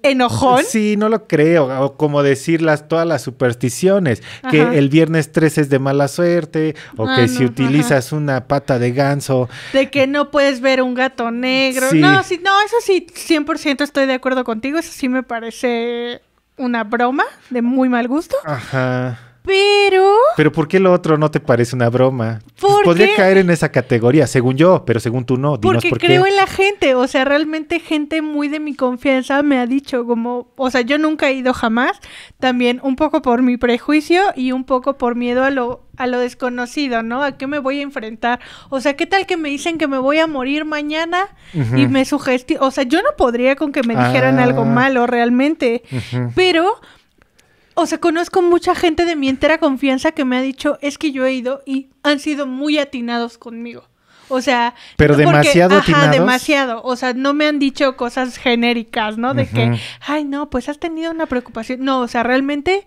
enojón. Sí, no lo creo. O como decir todas las supersticiones. Ajá. Que el viernes 13 es de mala suerte. O que si no, utilizas una pata de ganso. De que no puedes ver un gato negro. Sí. No, sí, no, eso sí, 100% estoy de acuerdo contigo. Eso sí me parece una broma de muy mal gusto. Ajá. Pero ¿por qué lo otro no te parece una broma? Pues ¿Por podría qué? caer en esa categoría, según yo, pero según tú no. Dinos porque por creo qué. en la gente, o sea, realmente gente muy de mi confianza me ha dicho como, o sea, yo nunca he ido jamás, también un poco por mi prejuicio y un poco por miedo a lo desconocido, ¿no? ¿A qué me voy a enfrentar? O sea, ¿qué tal que me dicen que me voy a morir mañana y me sugestionan? O sea, yo no podría con que me dijeran algo malo realmente, pero... O sea, conozco mucha gente de mi entera confianza que me ha dicho, es que yo he ido y han sido muy atinados conmigo. O sea... Pero demasiado atinados. Ajá, demasiado. O sea, no me han dicho cosas genéricas, ¿no? De que, ay, no, pues has tenido una preocupación. No, o sea, realmente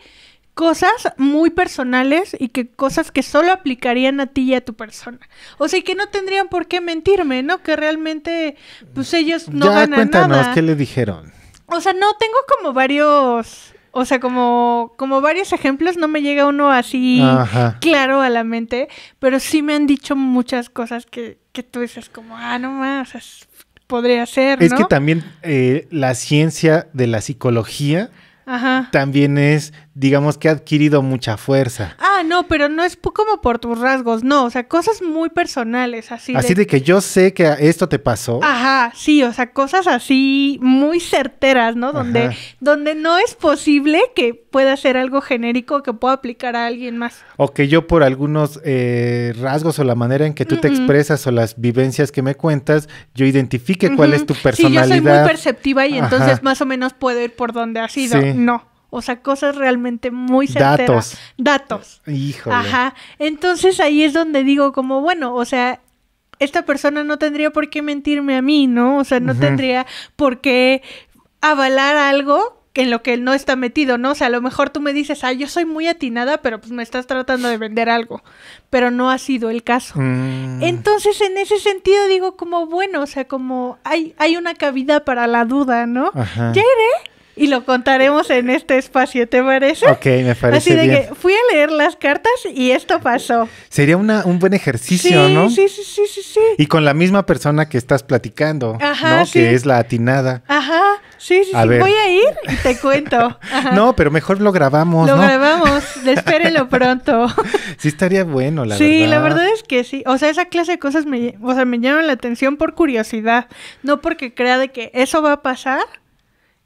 cosas muy personales y que cosas que solo aplicarían a ti y a tu persona. O sea, y que no tendrían por qué mentirme, ¿no? Que realmente, pues ellos no ganan cuéntanos, nada. ¿qué le dijeron? O sea, no, tengo como varios... O sea, como varios ejemplos, no me llega uno así claro a la mente, pero sí me han dicho muchas cosas que tú dices como, no más, o sea, podría ser, ¿no? Es que también la ciencia de la psicología también es, digamos que ha adquirido mucha fuerza. No, pero no es como por tus rasgos, no, o sea, cosas muy personales, así de que yo sé que esto te pasó. Ajá, sí, o sea, cosas así muy certeras, ¿no? Donde no es posible que pueda ser algo genérico que pueda aplicar a alguien más. O que yo por algunos rasgos o la manera en que tú te expresas o las vivencias que me cuentas, yo identifique cuál es tu personalidad. Sí, yo soy muy perceptiva y entonces más o menos puedo ir por donde ha sido. Sí. No. O sea, cosas realmente muy certeras. Datos. Híjole. Ajá. Entonces ahí es donde digo como, bueno, o sea, esta persona no tendría por qué mentirme a mí, ¿no? O sea, no tendría por qué avalar algo en lo que él no está metido, ¿no? O sea, a lo mejor tú me dices, yo soy muy atinada, pero pues me estás tratando de vender algo. Pero no ha sido el caso. Entonces, en ese sentido digo como, bueno, o sea, como hay una cabida para la duda, ¿no? Ajá. Ya iré. Y lo contaremos en este espacio, ¿te parece? Ok, me parece bien. Así de que fui a leer las cartas y esto pasó. Sería un buen ejercicio, ¿no? Sí. Y con la misma persona que estás platicando, ¿no? Sí. Que es la atinada. Ajá, sí. Voy a ir y te cuento. Ajá. No, pero mejor lo grabamos, ¿no? Lo grabamos, espérenlo pronto. Sí estaría bueno, la verdad. Sí, la verdad es que sí. O sea, esa clase de cosas me llaman la atención por curiosidad. No porque crea de que eso va a pasar.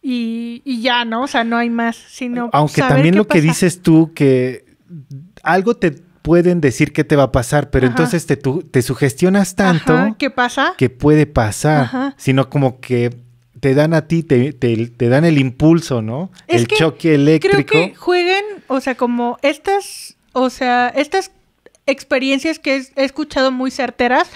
Y ya, ¿no? O sea, no hay más, sino aunque saber también qué lo pasa. que dices tú, que algo te pueden decir que te va a pasar, pero entonces te sugestionas tanto. ¿Qué pasa? Que puede pasar, sino como que te dan a ti, te dan el impulso, ¿no? Es el choque eléctrico. Creo que jueguen, o sea, como estas experiencias que he escuchado muy certeras,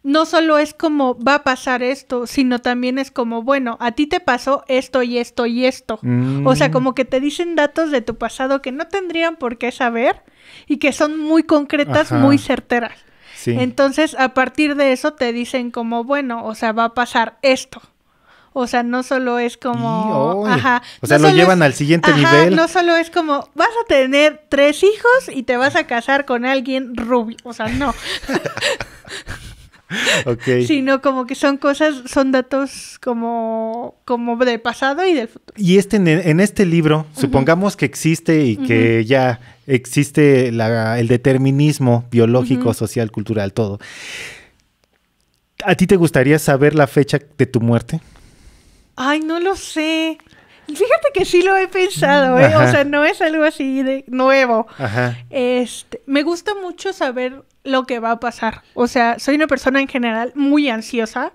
no solo es como va a pasar esto, sino también es como, bueno, a ti te pasó esto y esto y esto. O sea, como que te dicen datos de tu pasado que no tendrían por qué saber y que son muy concretas, muy certeras. Sí. Entonces, a partir de eso te dicen como, bueno, o sea, va a pasar esto. O sea, no solo es como... O sea, lo llevan al siguiente nivel. No solo es como, vas a tener 3 hijos y te vas a casar con alguien rubio. O sea, no. Okay. Sino como que son datos como del pasado y del futuro. Y en este libro, supongamos que existe y que ya existe el determinismo biológico, social, cultural, todo. ¿A ti te gustaría saber la fecha de tu muerte? Ay, no lo sé. Fíjate que sí lo he pensado, ¿eh? O sea, no es algo así de nuevo. Ajá. Me gusta mucho saber lo que va a pasar. O sea, soy una persona en general muy ansiosa,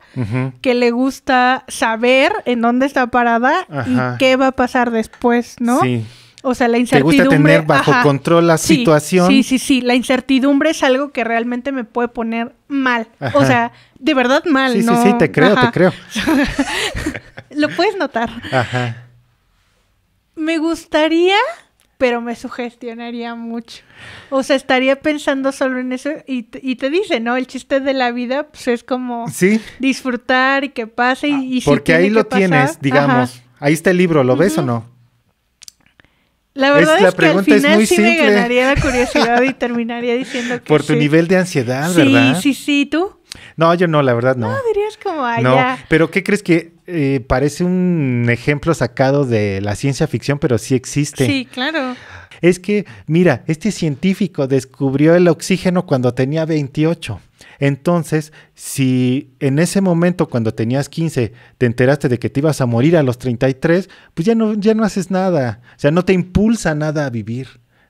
que le gusta saber en dónde está parada y qué va a pasar después, ¿no? Sí. O sea, la incertidumbre... ¿Te gusta tener bajo control la situación? Sí. La incertidumbre es algo que realmente me puede poner mal. O sea, de verdad mal, ¿no? Sí, te creo. Lo puedes notar. Ajá. Me gustaría, pero me sugestionaría mucho. O sea, estaría pensando solo en eso y te dice, ¿no? El chiste de la vida, pues es como disfrutar y que pase y porque ahí lo tienes, digamos. Ahí está el libro, ¿lo ves o no? La verdad la es que al pregunta es final muy sí me simple. ganaría la curiosidad y terminaría diciendo que Por tu sí. nivel de ansiedad, ¿verdad? Sí, ¿tú? No, yo no, la verdad no. No, dirías como allá. No, pero ¿qué crees que parece un ejemplo sacado de la ciencia ficción, pero sí existe? Sí, claro. Es que, mira, este científico descubrió el oxígeno cuando tenía 28. Entonces, si en ese momento, cuando tenías 15, te enteraste de que te ibas a morir a los 33, pues ya no haces nada. O sea, no te impulsa nada a vivir.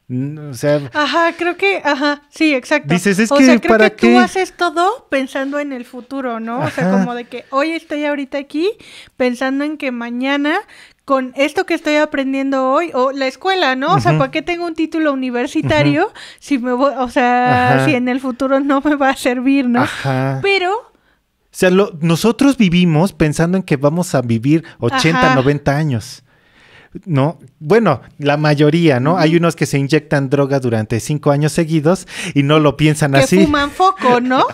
O sea, Ajá, creo que, sí, exacto. dices, es o que sea, creo ¿para que qué? tú haces todo pensando en el futuro, ¿no? O sea, Ajá. como de que hoy estoy ahorita aquí pensando en que mañana con esto que estoy aprendiendo hoy, o la escuela, ¿no? O sea, ¿para qué tengo un título universitario si me voy, o sea, si en el futuro no me va a servir, ¿no? Ajá. Pero, O sea, nosotros vivimos pensando en que vamos a vivir 80, Ajá. 90 años. ¿No? Bueno, la mayoría, ¿no? Hay unos que se inyectan droga durante 5 años seguidos y no lo piensan que así. fuman foco, ¿no?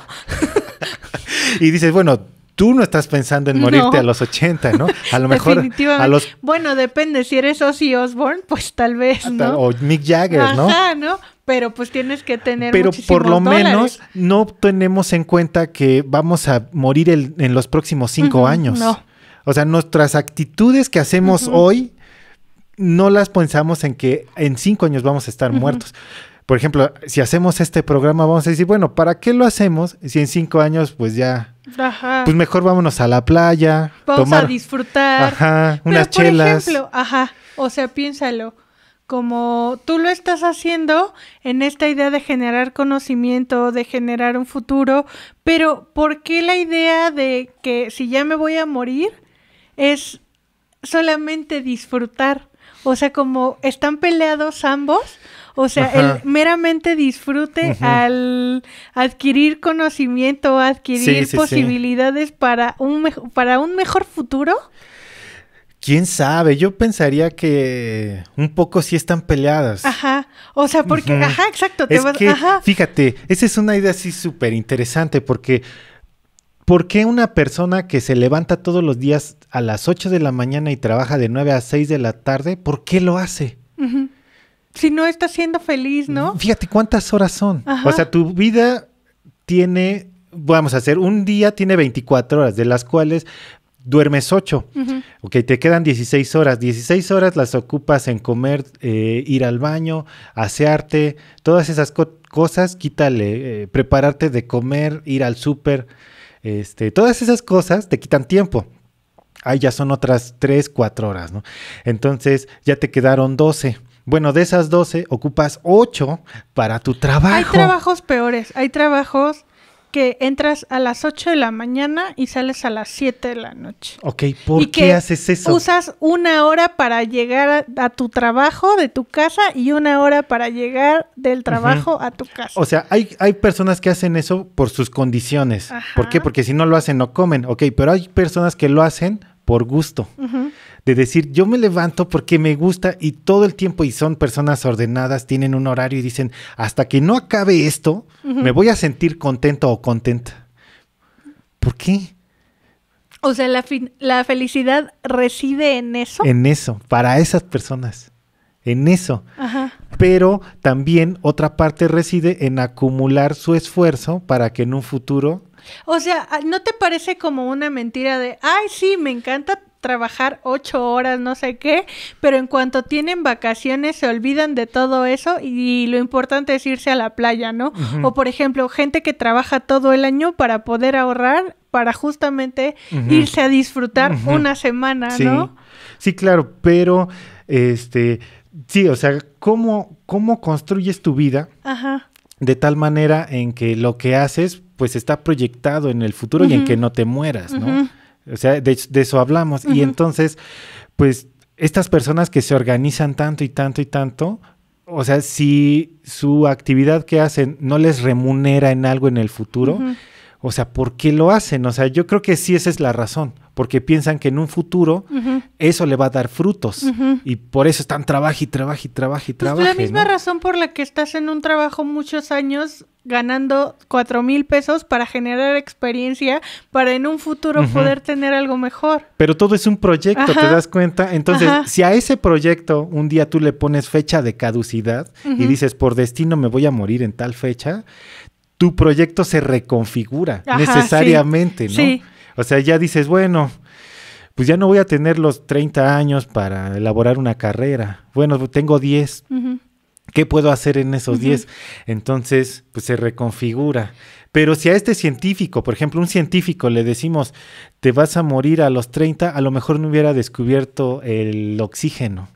Y dices, bueno, tú no estás pensando en morirte No. a los 80, ¿no? A lo mejor Definitivamente. a los... Bueno, depende, si eres Ozzy Osbourne, pues tal vez, ¿no? O Mick Jagger, ¿no? Ajá, ¿no? Pero pues tienes que tener Pero muchísimos por lo dólares. menos no tenemos en cuenta que vamos a morir en los próximos 5 años. No. O sea, nuestras actitudes que hacemos hoy no las pensamos en que en 5 años vamos a estar muertos. Por ejemplo, si hacemos este programa, vamos a decir, bueno, ¿para qué lo hacemos? Si en 5 años, pues ya, Ajá. pues mejor vámonos a la playa, Vamos tomar, a disfrutar. ajá, Pero, unas por chelas. ejemplo, o sea, piénsalo. Como tú lo estás haciendo en esta idea de generar conocimiento, de generar un futuro, pero ¿por qué la idea de que si ya me voy a morir es solamente disfrutar? O sea, como están peleados ambos, o sea, Ajá. el meramente disfrute al adquirir conocimiento, adquirir Sí. posibilidades para un mejor futuro. ¿Quién sabe? Yo pensaría que un poco sí están peleadas. Ajá, o sea, porque, exacto, Es que, fíjate, esa es una idea así súper interesante porque ¿por qué una persona que se levanta todos los días a las 8 de la mañana y trabaja de 9 a 6 de la tarde, ¿por qué lo hace? Si no está siendo feliz, ¿no? Fíjate cuántas horas son. Ajá. O sea, tu vida tiene, vamos a hacer, un día tiene 24 horas, de las cuales duermes 8. Ok, te quedan 16 horas. 16 horas las ocupas en comer, ir al baño, asearte, todas esas cosas, quítale, prepararte de comer, ir al súper, todas esas cosas te quitan tiempo. Ahí ya son otras 3, 4 horas, ¿no? Entonces ya te quedaron 12. Bueno, de esas 12 ocupas 8 para tu trabajo. Hay trabajos peores, hay trabajos que entras a las 8 de la mañana y sales a las 7 de la noche. Ok, ¿por qué haces eso? Usas 1 hora para llegar a tu trabajo de tu casa y 1 hora para llegar del trabajo a tu casa. O sea, hay personas que hacen eso por sus condiciones. Ajá. ¿Por qué? Porque si no lo hacen, no comen. Ok, pero hay personas que lo hacen por gusto. De decir, yo me levanto porque me gusta y todo el tiempo, y son personas ordenadas, tienen un horario y dicen, hasta que no acabe esto, me voy a sentir contento o contenta. ¿Por qué? O sea, la felicidad reside en eso. En eso, para esas personas. En eso. Ajá. Pero también otra parte reside en acumular su esfuerzo para que en un futuro... O sea, ¿no te parece como una mentira de, ay, sí, me encanta trabajar 8 horas, no sé qué, pero en cuanto tienen vacaciones se olvidan de todo eso y lo importante es irse a la playa, ¿no? O por ejemplo, gente que trabaja todo el año para poder ahorrar, para justamente irse a disfrutar una semana, Sí. ¿no? Sí, claro, pero sí, o sea, ¿cómo construyes tu vida Ajá. de tal manera en que lo que haces pues está proyectado en el futuro y en que no te mueras, ¿no? O sea, de eso hablamos. Y entonces, pues, estas personas que se organizan tanto y tanto y tanto, o sea, si su actividad que hacen no les remunera en algo en el futuro, o sea, ¿por qué lo hacen? O sea, yo creo que sí esa es la razón. porque piensan que en un futuro eso le va a dar frutos. Y por eso están trabaje y trabaje. Pues la misma razón por la que estás en un trabajo muchos años ganando 4,000 pesos para generar experiencia, para en un futuro poder tener algo mejor. Pero todo es un proyecto, ¿te das cuenta? Entonces, si a ese proyecto un día tú le pones fecha de caducidad y dices, por destino me voy a morir en tal fecha, tu proyecto se reconfigura necesariamente, ¿no? Sí. O sea, ya dices, bueno, pues ya no voy a tener los 30 años para elaborar una carrera. Bueno, tengo 10. ¿Qué puedo hacer en esos 10? Entonces, pues se reconfigura. Pero si a este científico, por ejemplo, un científico le decimos, te vas a morir a los 30, a lo mejor no hubiera descubierto el oxígeno.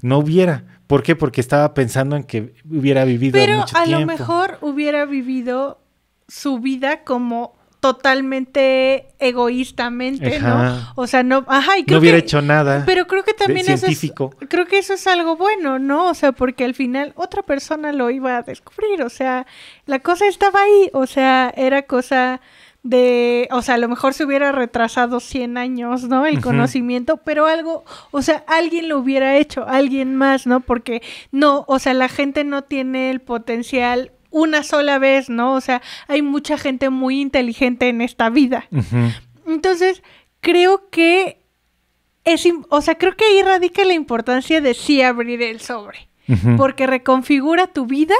No hubiera. ¿Por qué? Porque estaba pensando en que hubiera vivido mucho tiempo. Pero a lo mejor hubiera vivido su vida como totalmente egoístamente, ¿no? O sea, no, y creo no hubiera hecho nada. Pero creo que también creo que eso es algo bueno, ¿no? O sea, porque al final otra persona lo iba a descubrir, o sea, la cosa estaba ahí, o sea, era cosa de, o sea, a lo mejor se hubiera retrasado 100 años, ¿no? El conocimiento, pero algo, o sea, alguien lo hubiera hecho, alguien más, ¿no? Porque no, o sea, la gente no tiene el potencial una sola vez, ¿no? O sea, hay mucha gente muy inteligente en esta vida. Entonces, creo que creo que ahí radica la importancia de sí abrir el sobre. Porque reconfigura tu vida,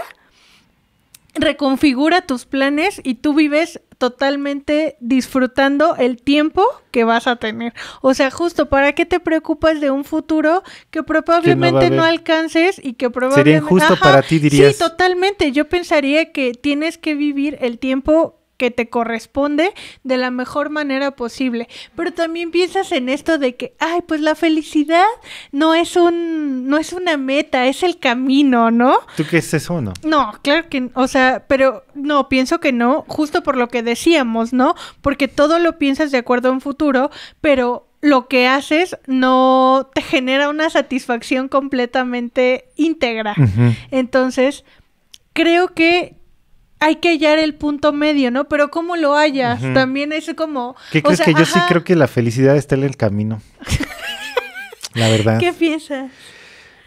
reconfigura tus planes y tú vives totalmente disfrutando el tiempo que vas a tener. O sea, justo, ¿para qué te preocupas de un futuro que probablemente no alcances y que probablemente... Sería injusto para ti, dirías. Sí, totalmente. Yo pensaría que tienes que vivir el tiempo que te corresponde de la mejor manera posible. Pero también piensas en esto de que, pues la felicidad no es una meta, es el camino, ¿no? ¿Tú qué es eso, no? No, claro que, o sea, pero no, pienso que no, justo por lo que decíamos, ¿no? Porque todo lo piensas de acuerdo a un futuro, pero lo que haces no te genera una satisfacción completamente íntegra. Entonces, creo que hay que hallar el punto medio, ¿no? Pero ¿cómo lo hallas? También es como... ¿Qué crees? Que yo sí creo que la felicidad está en el camino. La verdad. ¿Qué piensas?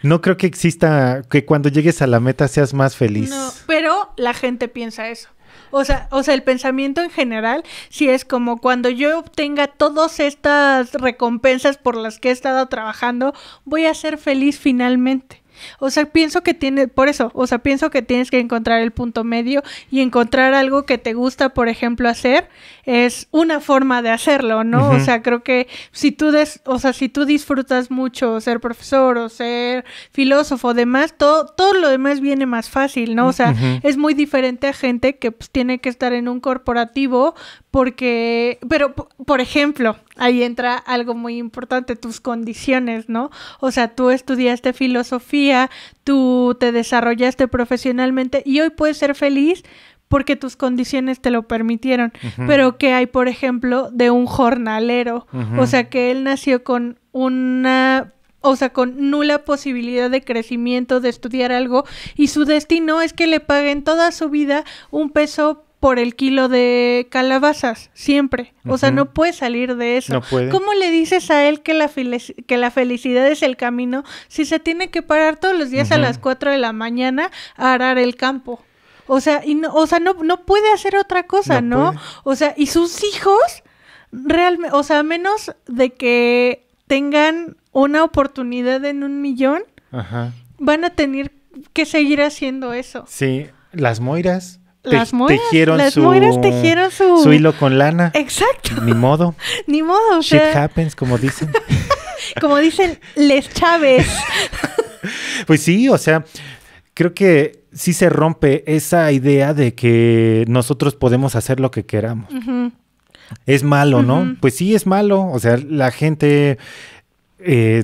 No creo que exista, que cuando llegues a la meta seas más feliz. No, pero la gente piensa eso. O sea, el pensamiento en general sí es como cuando yo obtenga todas estas recompensas por las que he estado trabajando, voy a ser feliz finalmente. O sea, pienso que pienso que tienes que encontrar el punto medio y encontrar algo que te gusta, por ejemplo, hacer, es una forma de hacerlo, ¿no? O sea, creo que si tú disfrutas mucho ser profesor o ser filósofo o demás, todo lo demás viene más fácil, ¿no? O sea, es muy diferente a gente que pues tiene que estar en un corporativo pero, por ejemplo, ahí entra algo muy importante, tus condiciones, ¿no? O sea, tú estudiaste filosofía, tú te desarrollaste profesionalmente y hoy puedes ser feliz porque tus condiciones te lo permitieron. Pero ¿qué hay, por ejemplo, de un jornalero? O sea, que él nació con con nula posibilidad de crecimiento, de estudiar algo, y su destino es que le paguen toda su vida $1 por el kilo de calabazas, siempre. O sea, no puede salir de eso. No puede. ¿Cómo le dices a él que la felicidad es el camino si se tiene que parar todos los días a las 4 de la mañana a arar el campo? O sea, no puede hacer otra cosa, ¿no? O sea, y sus hijos, realmente, o sea, a menos de que tengan una oportunidad en 1,000,000, van a tener que seguir haciendo eso. Sí, las Moiras. Las Moiras tejieron su hilo con lana. Exacto. Ni modo. Ni modo, o Shit sea, happens, como dicen. Como dicen les Chávez. Pues sí, o sea, creo que sí se rompe esa idea de que nosotros podemos hacer lo que queramos. Es malo, ¿no? Pues sí, es malo. O sea, la gente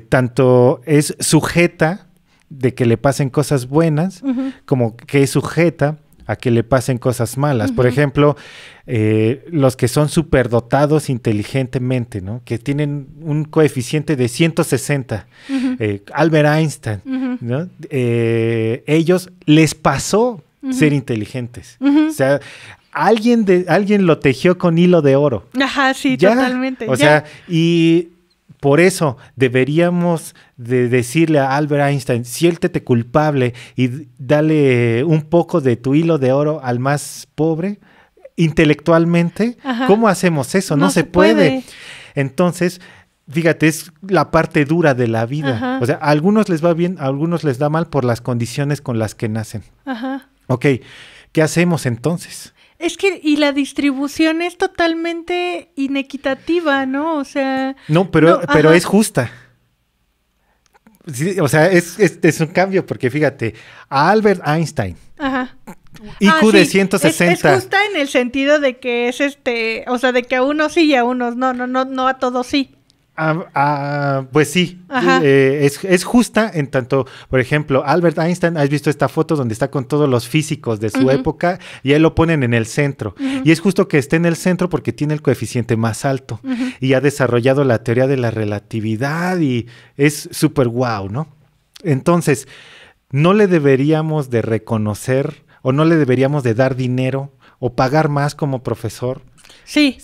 tanto es sujeta de que le pasen cosas buenas, como que es sujeta a que le pasen cosas malas. Por ejemplo, los que son superdotados inteligentemente, ¿no? Que tienen un coeficiente de 160. Albert Einstein, ¿no? Ellos les pasó ser inteligentes. O sea, alguien lo tejió con hilo de oro. Ajá, sí, Ya, totalmente. O sea, y por eso deberíamos de decirle a Albert Einstein, siéntete culpable y dale un poco de tu hilo de oro al más pobre, intelectualmente. Ajá. ¿Cómo hacemos eso? No se puede. Entonces, fíjate, es la parte dura de la vida. Ajá. O sea, a algunos les va bien, a algunos les da mal por las condiciones con las que nacen. Ajá. Ok, ¿qué hacemos entonces? Es que, y la distribución es totalmente inequitativa, ¿no? O sea... No, pero ajá. es justa. Sí, o sea, es un cambio, porque fíjate, a Albert Einstein, Ajá. IQ de Sí, 160. es justa en el sentido de que es o sea, de que a unos sí y a unos no a todos sí. Pues sí, Ajá. es justa en tanto, por ejemplo, Albert Einstein, has visto esta foto donde está con todos los físicos de su época y a él lo ponen en el centro. Y es justo que esté en el centro porque tiene el coeficiente más alto y ha desarrollado la teoría de la relatividad y es súper guau, ¿no? Entonces, no le deberíamos de reconocer o no le deberíamos de dar dinero o pagar más como profesor. Sí,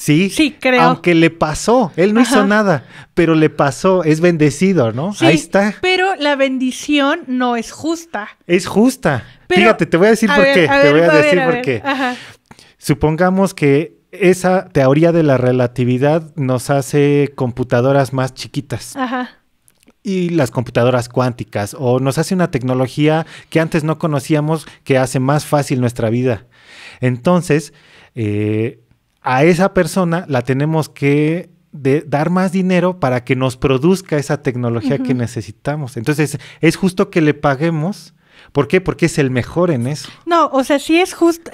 creo. Aunque le pasó, él no hizo nada, pero le pasó, es bendecido, ¿no? Sí, ahí está. Pero la bendición no es justa. Es justa. Pero, fíjate, te voy a decir por qué. Te voy a decir por qué. Ajá. Supongamos que esa teoría de la relatividad nos hace computadoras más chiquitas. Ajá. Y las computadoras cuánticas, o nos hace una tecnología que antes no conocíamos que hace más fácil nuestra vida. Entonces, a esa persona la tenemos que dar más dinero para que nos produzca esa tecnología que necesitamos. Entonces, es justo que le paguemos. ¿Por qué? Porque es el mejor en eso. No, o sea, sí es justa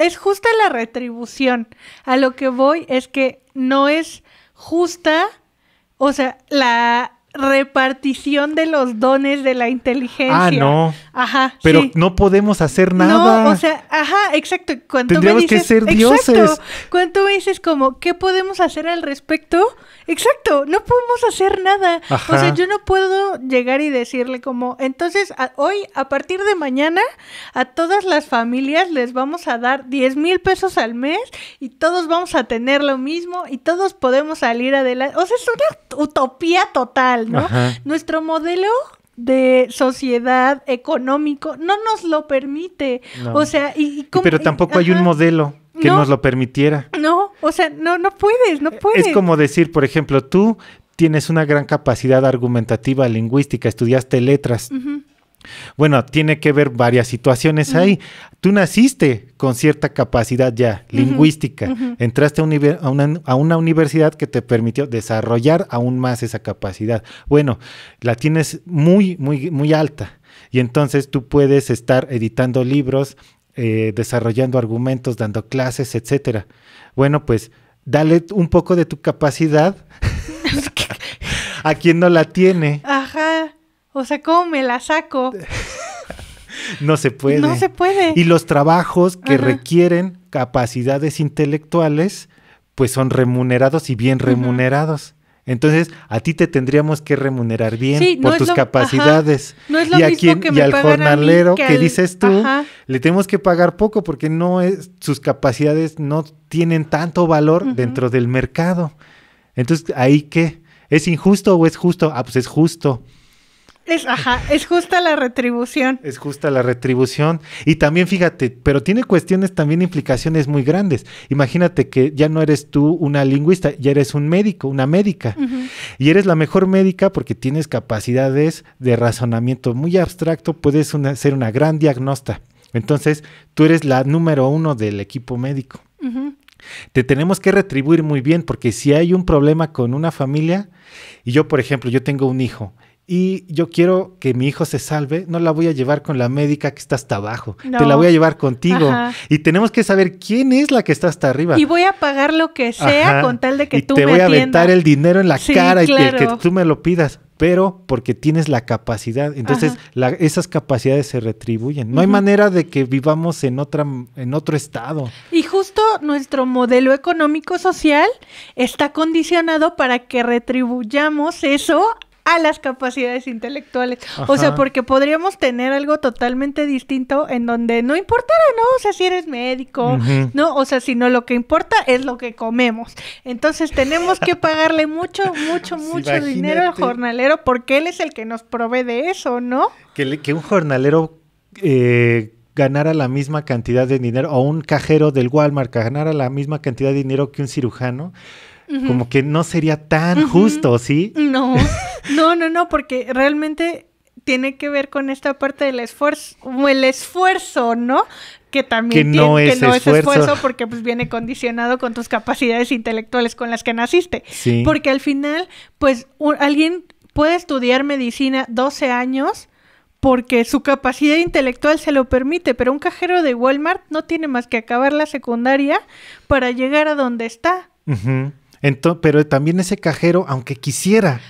la retribución. A lo que voy es que no es justa, o sea, la repartición de los dones de la inteligencia. Ah, no. Ajá, pero sí. No podemos hacer nada. No, o sea, ajá, exacto. Cuando tendríamos me dices, que ser dioses. Exacto. Cuando me dices como, ¿qué podemos hacer al respecto? Exacto, no podemos hacer nada. Ajá. O sea, yo no puedo llegar y decirle como, entonces, hoy, a partir de mañana, a todas las familias les vamos a dar 10,000 pesos al mes y todos vamos a tener lo mismo y todos podemos salir adelante. O sea, es una utopía total, ¿no? Ajá. Nuestro modelo de sociedad económico no nos lo permite. No. O sea, pero tampoco hay un modelo que nos lo permitiera. No, o sea, no puedes. Es como decir, por ejemplo, tú tienes una gran capacidad argumentativa lingüística, estudiaste letras. Bueno, tiene que ver varias situaciones ahí. Tú naciste con cierta capacidad ya lingüística. Entraste a una universidad que te permitió desarrollar aún más esa capacidad. Bueno, la tienes muy, muy, muy alta. Y entonces tú puedes estar editando libros, desarrollando argumentos, dando clases, etcétera. Bueno, pues dale un poco de tu capacidad a quien no la tiene. Ajá. O sea, ¿cómo me la saco? No se puede. No se puede. Y los trabajos que requieren capacidades intelectuales, pues son remunerados y bien remunerados. Entonces, a ti te tendríamos que remunerar bien por tus capacidades. No es lo mismo que me al pagan jornalero a mí que dices tú, ajá, le tenemos que pagar poco porque sus capacidades no tienen tanto valor dentro del mercado. Entonces, ¿ahí qué? ¿Es injusto o es justo? Ah, pues es justo. Es justa la retribución. Es justa la retribución. Y también fíjate, pero tiene cuestiones, también implicaciones muy grandes. Imagínate que ya no eres tú una lingüista, ya eres un médico, una médica. Y eres la mejor médica porque tienes capacidades de razonamiento muy abstracto, puedes ser una gran diagnósta. Entonces, tú eres la número 1 del equipo médico. Te tenemos que retribuir muy bien porque si hay un problema con una familia, y yo, por ejemplo, yo tengo un hijo, y yo quiero que mi hijo se salve, no la voy a llevar con la médica que está hasta abajo, te la voy a llevar contigo. Y tenemos que saber quién es la que está hasta arriba. Y voy a pagar lo que sea con tal de que tú me atiendas. Y te voy a aventar el dinero en la cara claro. y que tú me lo pidas, pero porque tienes la capacidad. Entonces, esas capacidades se retribuyen. No hay manera de que vivamos en otro estado. Y justo nuestro modelo económico social está condicionado para que retribuyamos eso a las capacidades intelectuales. Ajá. O sea, porque podríamos tener algo totalmente distinto en donde no importara, ¿no? O sea, si eres médico, ¿no? O sea, sino lo que importa es lo que comemos. Entonces tenemos que pagarle mucho dinero al jornalero porque él es el que nos provee de eso, ¿no? Que un jornalero ganara la misma cantidad de dinero, o un cajero del Walmart ganara la misma cantidad de dinero que un cirujano, como que no sería tan justo, ¿sí? No, porque realmente tiene que ver con esta parte del esfuerzo, o el esfuerzo, ¿no? Que también que no es esfuerzo porque pues viene condicionado con tus capacidades intelectuales con las que naciste. Sí. Porque al final, pues, alguien puede estudiar medicina 12 años porque su capacidad intelectual se lo permite, pero un cajero de Walmart no tiene más que acabar la secundaria para llegar a donde está. Pero también ese cajero, aunque quisiera,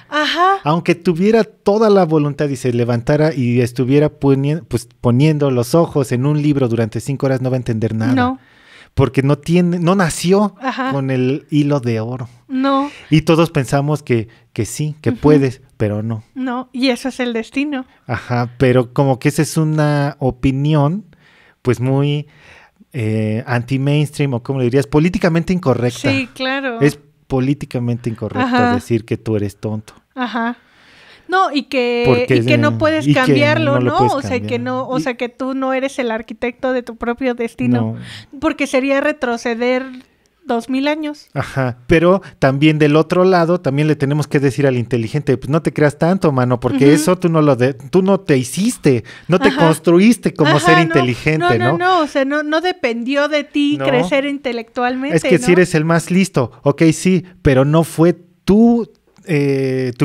aunque tuviera toda la voluntad y se levantara y estuviera poniendo los ojos en un libro durante 5 horas, no va a entender nada. No. Porque no nació con el hilo de oro. No. Y todos pensamos que sí, que puedes, pero no. No, y eso es el destino. Pero como que esa es una opinión, pues muy anti-mainstream, o como le dirías, políticamente incorrecta. Sí, claro. Es políticamente incorrecto decir que tú eres tonto. No, y que no puedes cambiarlo, ¿no? O sea, que tú no eres el arquitecto de tu propio destino. No. Porque sería retroceder 2000 años. Pero también del otro lado, también le tenemos que decir al inteligente, pues no te creas tanto, mano, porque eso tú no te hiciste, no te construiste como ser inteligente, ¿no? No, o sea, no dependió de ti crecer intelectualmente, es que si eres el más listo, ok, sí, pero no fue tu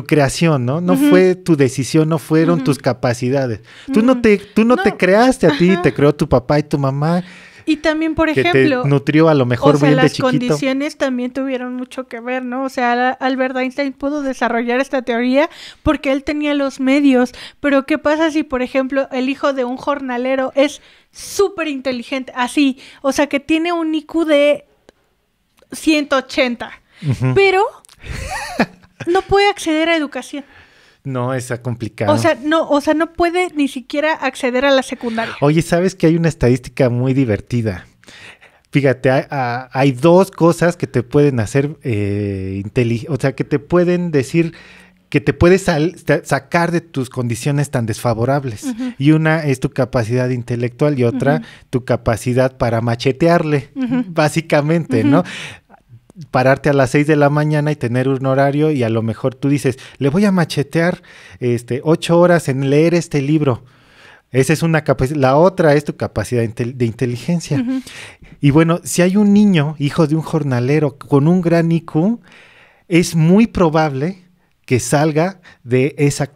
creación, ¿no? No fue tu decisión, no fueron tus capacidades. Tú no te creaste a ti, te creó tu papá y tu mamá. Y también, por ejemplo, que te nutrió a lo mejor bien de chiquito. Las condiciones también tuvieron mucho que ver, ¿no? O sea, Albert Einstein pudo desarrollar esta teoría porque él tenía los medios. Pero ¿qué pasa si, por ejemplo, el hijo de un jornalero es súper inteligente? Así, o sea, que tiene un IQ de 180, pero no puede acceder a educación. No, está complicado. O sea, no puede ni siquiera acceder a la secundaria. Oye, ¿sabes que hay una estadística muy divertida? Fíjate, hay 2 cosas que te pueden hacer o sea, que te pueden decir que te puedes sacar de tus condiciones tan desfavorables. Y una es tu capacidad intelectual y otra tu capacidad para machetearle, básicamente, ¿no? Pararte a las 6 de la mañana y tener un horario y a lo mejor tú dices, le voy a machetear 8 horas en leer este libro. Esa es una capacidad. La otra es tu capacidad de inteligencia. Y bueno, si hay un niño, hijo de un jornalero, con un gran IQ, es muy probable que salga de esa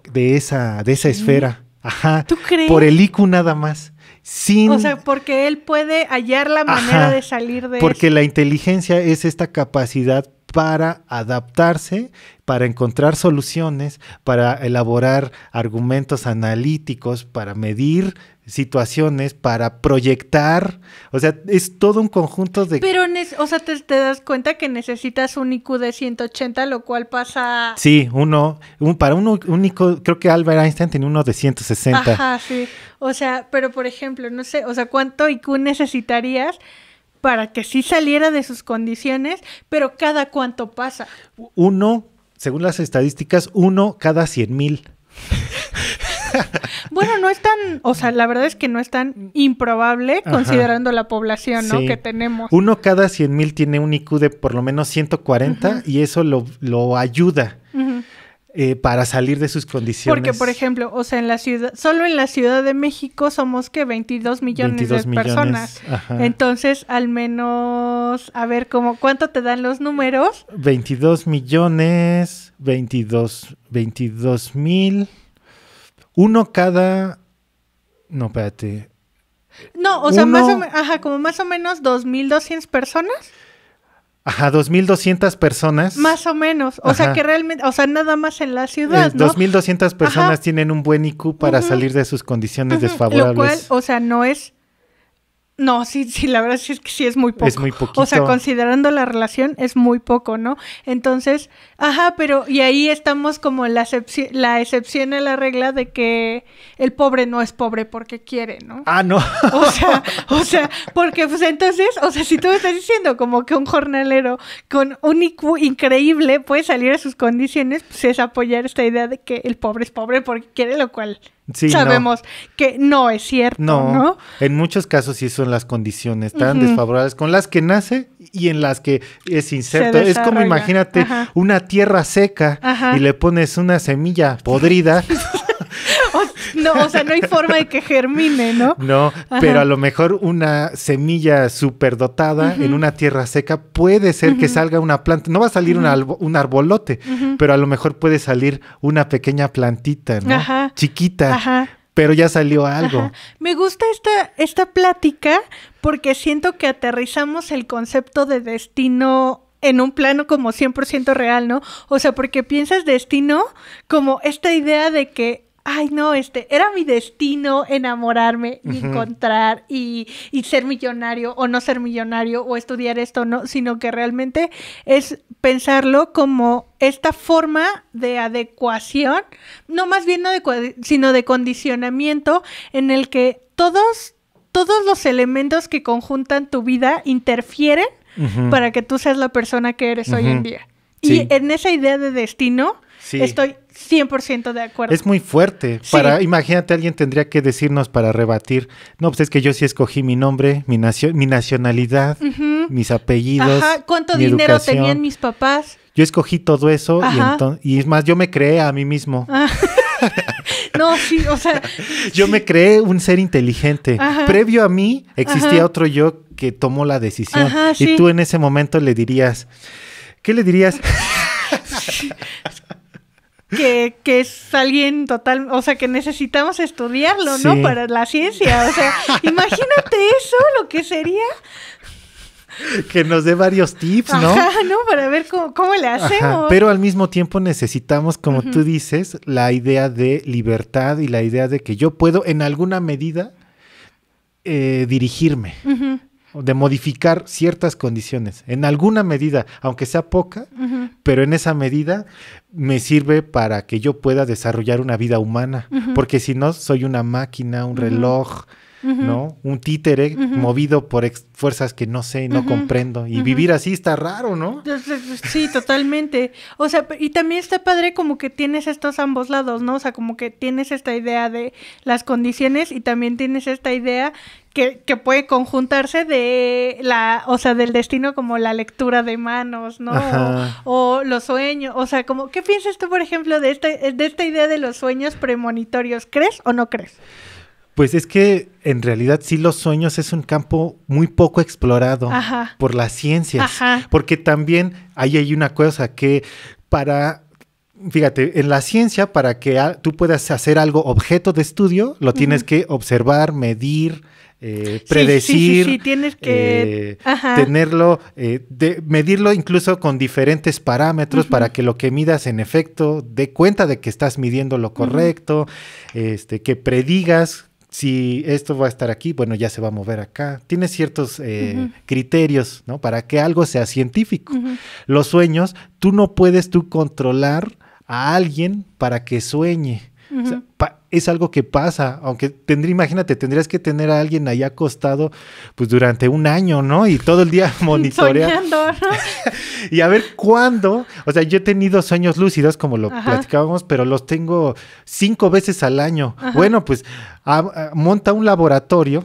esfera. ¿Tú crees? Por el IQ nada más. O sea, porque él puede hallar la manera de salir de porque la inteligencia es esta capacidad para adaptarse, para encontrar soluciones, para elaborar argumentos analíticos, para medir situaciones, para proyectar. O sea, es todo un conjunto de... Pero, o sea, te das cuenta que necesitas un IQ de 180, lo cual pasa... Sí, para un IQ, creo que Albert Einstein tenía uno de 160. Sí. O sea, pero por ejemplo, no sé, o sea, ¿cuánto IQ necesitarías para que sí saliera de sus condiciones, pero cada cuánto pasa? Según las estadísticas, 1 cada 100,000. Bueno, no es tan, o sea, la verdad es que no es tan improbable considerando la población, ¿no? Que tenemos. 1 cada 100,000 tiene un IQ de por lo menos 140 y eso lo ayuda para salir de sus condiciones. Porque, por ejemplo, o sea, solo en la Ciudad de México somos que 22 millones de personas. Entonces, al menos, a ver, ¿cuánto te dan los números? 22 millones, 22 mil. 1 cada... No, espérate. No, o sea, como más o menos 2,200 personas. 2,200 personas. Más o menos. O sea, que realmente, o sea, nada más en la ciudad, ¿no? 2,200 personas tienen un buen IQ para salir de sus condiciones desfavorables. Lo cual, o sea, no es No, sí, la verdad sí es que sí es muy poco. Es muy poquito. O sea, considerando la relación, es muy poco, ¿no? Entonces, pero, y ahí estamos como la excepción a la regla de que el pobre no es pobre porque quiere, ¿no? No. O sea, porque pues entonces, o sea, si tú me estás diciendo como que un jornalero con un IQ increíble puede salir a sus condiciones, pues es apoyar esta idea de que el pobre es pobre porque quiere, lo cual sí, sabemos que no es cierto, ¿no? En muchos casos sí son las condiciones tan desfavorables con las que nace y en las que es inserto. Es como, imagínate, una tierra seca y le pones una semilla podrida. O sea, no hay forma de que germine, ¿no? No, pero a lo mejor una semilla superdotada en una tierra seca puede ser que salga una planta. No va a salir un arbolote, pero a lo mejor puede salir una pequeña plantita, ¿no? Chiquita, pero ya salió algo. Me gusta esta plática porque siento que aterrizamos el concepto de destino en un plano como 100% real, ¿no? O sea, porque piensas destino como esta idea de que era mi destino enamorarme y encontrar y ser millonario o no ser millonario o estudiar esto, no, sino que realmente es pensarlo como esta forma de adecuación, no más bien sino de condicionamiento en el que todos los elementos que conjuntan tu vida interfieren para que tú seas la persona que eres hoy en día. Sí. Y en esa idea de destino estoy 100% de acuerdo. Es muy fuerte. Imagínate, alguien tendría que decirnos para rebatir, no, pues es que yo sí escogí mi nombre, mi nacionalidad, mis apellidos, cuánto dinero tenían mis papás. Yo escogí todo eso y es más, yo me creé a mí mismo. No, sí, o sea... Yo me creé un ser inteligente. Previo a mí existía otro yo que tomó la decisión. Y tú en ese momento le dirías... ¿Qué le dirías? Que es alguien total, o sea, que necesitamos estudiarlo, ¿no? Para la ciencia, o sea, imagínate eso, lo que sería. Que nos dé varios tips, ¿no? ¿no? Para ver cómo le hacemos. Pero al mismo tiempo necesitamos, como tú dices, la idea de libertad y la idea de que yo puedo en alguna medida dirigirme. De modificar ciertas condiciones, en alguna medida, aunque sea poca, pero en esa medida me sirve para que yo pueda desarrollar una vida humana, porque si no, soy una máquina, un reloj, ¿no? Un títere movido por fuerzas que no sé, no comprendo, y vivir así está raro, ¿no? Sí, totalmente. O sea, y también está padre como que tienes estos ambos lados, ¿no? O sea, como que tienes esta idea de las condiciones y también tienes esta idea que puede conjuntarse del destino, como la lectura de manos, ¿no? O los sueños, o sea, como, ¿qué piensas tú, por ejemplo, de esta idea de los sueños premonitorios? ¿Crees o no crees? Pues es que en realidad sí, los sueños es un campo muy poco explorado por las ciencias, porque también ahí hay una cosa que fíjate, en la ciencia, para que tú puedas hacer algo objeto de estudio, lo tienes que observar, medir, predecir, sí, tienes que tenerlo, medirlo incluso con diferentes parámetros para que lo que midas en efecto dé cuenta de que estás midiendo lo correcto, que predigas si esto va a estar aquí, bueno, ya se va a mover acá. Tiene ciertos criterios, ¿no? Para que algo sea científico. Los sueños, tú no puedes controlar a alguien para que sueñe. O sea, es algo que pasa, aunque imagínate, tendrías que tener a alguien ahí acostado pues durante un año, ¿no? Y todo el día monitorear. Soñando, ¿no? Y a ver cuándo, o sea, yo he tenido sueños lúcidos, como lo platicábamos, pero los tengo 5 veces al año. Bueno, pues monta un laboratorio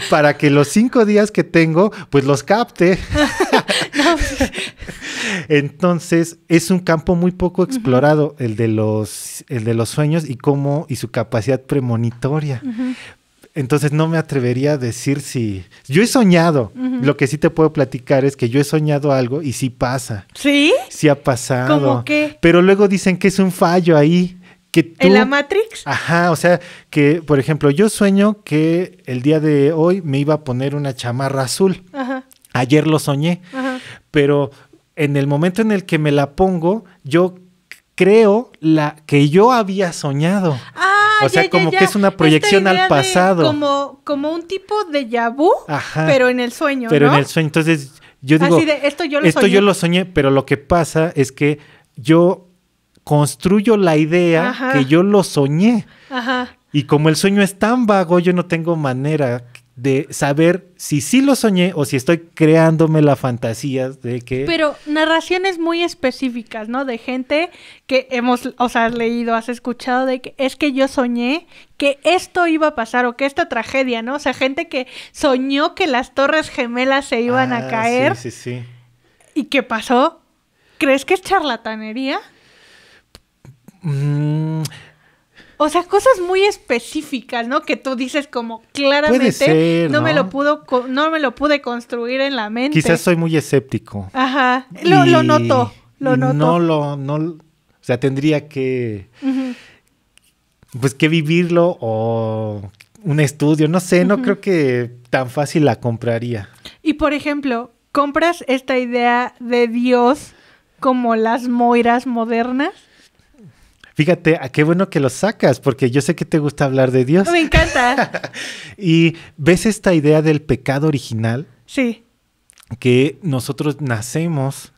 para que los 5 días que tengo, pues los capte. Entonces, es un campo muy poco explorado, el de los sueños y su capacidad premonitoria. Entonces no me atrevería a decir si... Yo he soñado. Lo que sí te puedo platicar es que yo he soñado algo y sí pasa. ¿Sí? Sí ha pasado. ¿Cómo qué? Pero luego dicen que es un fallo ahí. Que tú... ¿En la Matrix? O sea, que por ejemplo, yo sueño que el día de hoy me iba a poner una chamarra azul. Ayer lo soñé. Pero en el momento en el que me la pongo, yo creo que yo había soñado. O sea, como que es una proyección al pasado. Como un tipo de déjà vu, pero en el sueño, pero ¿no? en el sueño. Entonces, yo digo, así de, esto yo lo soñé, pero lo que pasa es que yo construyo la idea que yo lo soñé. Ajá. Y como el sueño es tan vago, yo no tengo manera de saber si sí lo soñé o si estoy creándome la fantasía de que... Pero narraciones muy específicas, ¿no? De gente que has leído, has escuchado de que es que yo soñé que esto iba a pasar o que esta tragedia, ¿no? O sea, gente que soñó que las Torres Gemelas se iban a caer. Sí. ¿Y qué pasó? ¿Crees que es charlatanería? O sea, cosas muy específicas, ¿no? Que tú dices como claramente puede ser, ¿no? no me lo pude construir en la mente. Quizás soy muy escéptico. Ajá, lo noto. O sea, tendría que pues que vivirlo o un estudio, no sé, no creo que tan fácil la compraría. Y por ejemplo, ¿compras esta idea de Dios como las Moiras modernas? Fíjate, qué bueno que lo sacas, porque yo sé que te gusta hablar de Dios. Me encanta. ¿Y ves esta idea del pecado original? Sí. Que nosotros nacemos